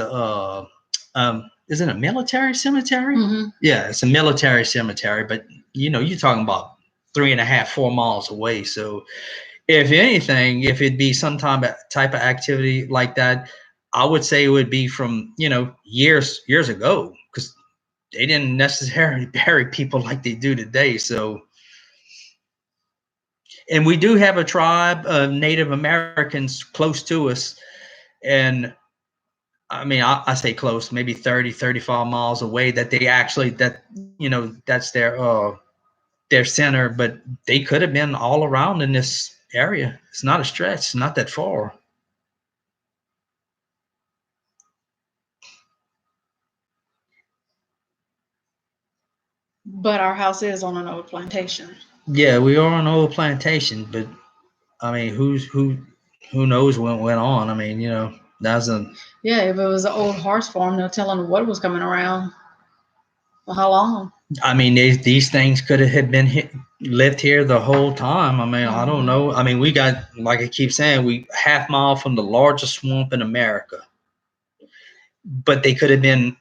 is it a military cemetery? Yeah, it's a military cemetery, but you're talking about 3.5, 4 miles away. So if anything, if it'd be some type of activity like that, I would say it would be from years ago, because they didn't necessarily bury people like they do today. So, and we do have a tribe of Native Americans close to us, and I mean, I say close, maybe 30, 35 miles away, that they actually, that's their center, but they could have been all around in this area. It's not a stretch. It's not that far. But our house is on an old plantation. Yeah, we are on an old plantation, but I mean, who knows what went on? I mean, That's a. Yeah, if it was an old horse farm, no telling what was coming around for how long. I mean, these things could have been lived here the whole time. I mean, I don't know. I mean, we got, like I keep saying, we half mile from the largest swamp in America, but they could have been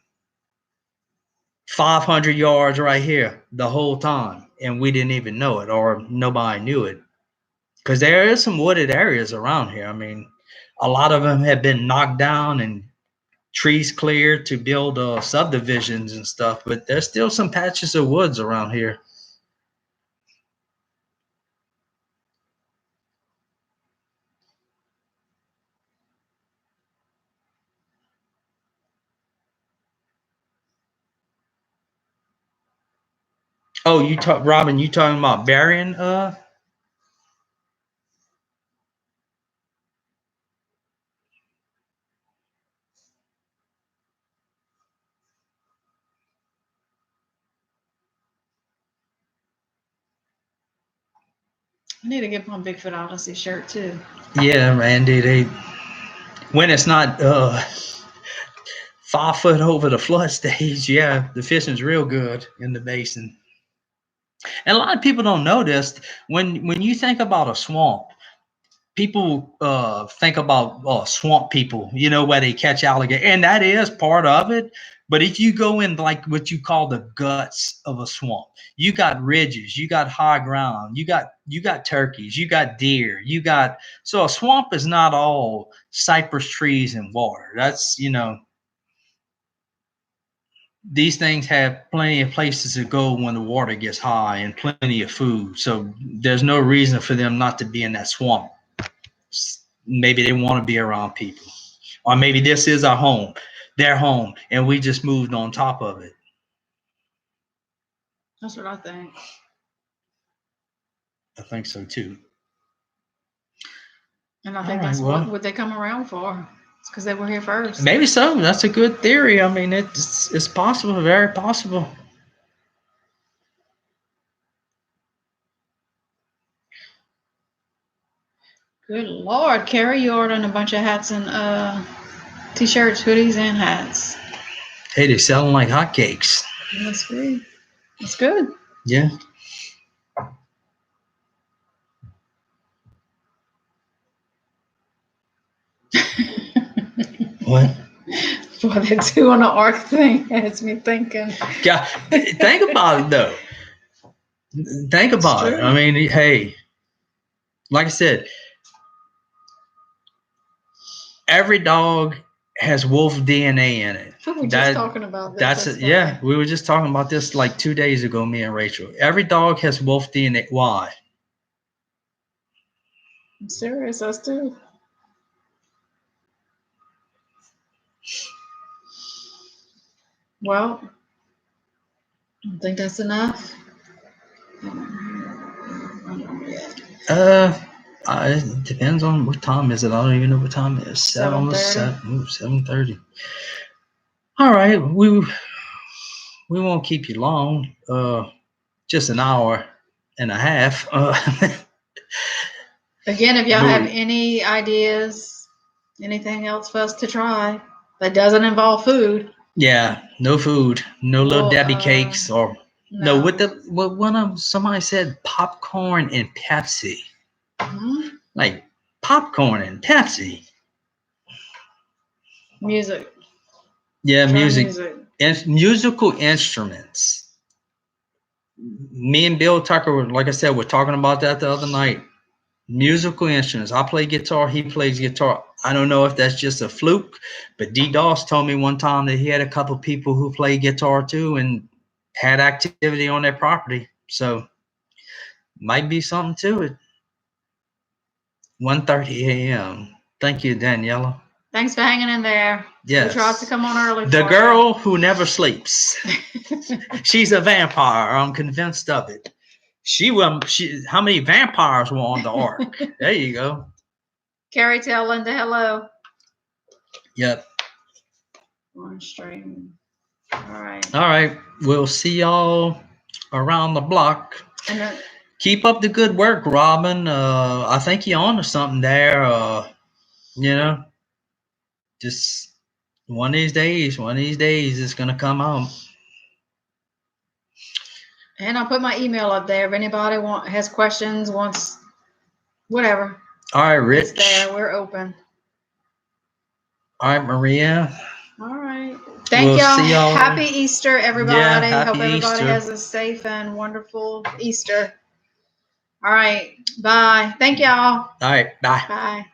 500 yards right here the whole time, and we didn't even know it, or nobody knew it, because there is some wooded areas around here. I mean, a lot of them have been knocked down and trees cleared to build subdivisions and stuff, but there's still some patches of woods around here. Oh, you talk, Robin, you talking about burying I need to get my Bigfoot Odyssey shirt too. Yeah, Randy, they, when it's not 5 foot over the flood stage, yeah, the fishing's real good in the basin. And a lot of people don't know this. When you think about a swamp, people think about swamp people, you know, where they catch alligator, and that is part of it. But if you go in like what you call the guts of a swamp, you got ridges, you got high ground, you got turkeys, you got deer, you got, so a swamp is not all cypress trees and water. That's, you know, these things have plenty of places to go when the water gets high and plenty of food. So there's no reason for them not to be in that swamp. Maybe they want to be around people, or maybe this is our home, their home, and we just moved on top of it. That's what I think. I think so too. And I think All right, that's well, what they come around for. It's because they were here first. maybe so. That's a good theory. I mean, it's possible, very possible. Good Lord, Carrie, you ordering a bunch of hats and t-shirts, hoodies, and hats. Hey, they're selling like hotcakes. That's good. That's good. Yeah. What? Boy, they're doing an arc thing has me thinking. Yeah. Think about it though. Think about it. I mean, hey, like I said, every dog has wolf DNA in it. We were just talking about this. That's it. Yeah, we were just talking about this like 2 days ago, me and Rachel. Every dog has wolf DNA. Why? I'm serious, us too. Well, I don't think that's enough. It depends on what time is it. I don't even know what time it is. 7:30. All right, we won't keep you long. Just an hour and a half. Again, if y'all have any ideas, anything else for us to try that doesn't involve food. Yeah, no food, no little Debbie cakes, or no. What one of somebody said popcorn and Pepsi. Mm-hmm. Like popcorn and Pepsi. Music. Yeah, music. And musical instruments. Me and Bill Tucker were, like I said, we're talking about that the other night. Musical instruments. I play guitar, he plays guitar. I don't know if that's just a fluke, but D Doss told me one time that he had a couple people who play guitar too and had activity on their property. So might be something to it. 1:30 a.m. Thank you, Daniela. Thanks for hanging in there. Yes. We tried to come on early. The girl who never sleeps. She's a vampire. I'm convinced of it. How many vampires were on the ark? There you go. Carrie, tell Linda hello. Yep. On stream. All right. All right. We'll see y'all around the block. And keep up the good work, Robin. I think you're on to something there. You know. just one of these days, it's gonna come home. And I'll put my email up there if anybody has questions, wants whatever. All right, Rich. It's there. We're open. All right, Maria. All right. Thank y'all. See y'all. Happy Easter, everybody. Yeah, happy Hope everybody Easter. has a safe and wonderful Easter. All right. Bye. Thank y'all. All right. Bye. Bye.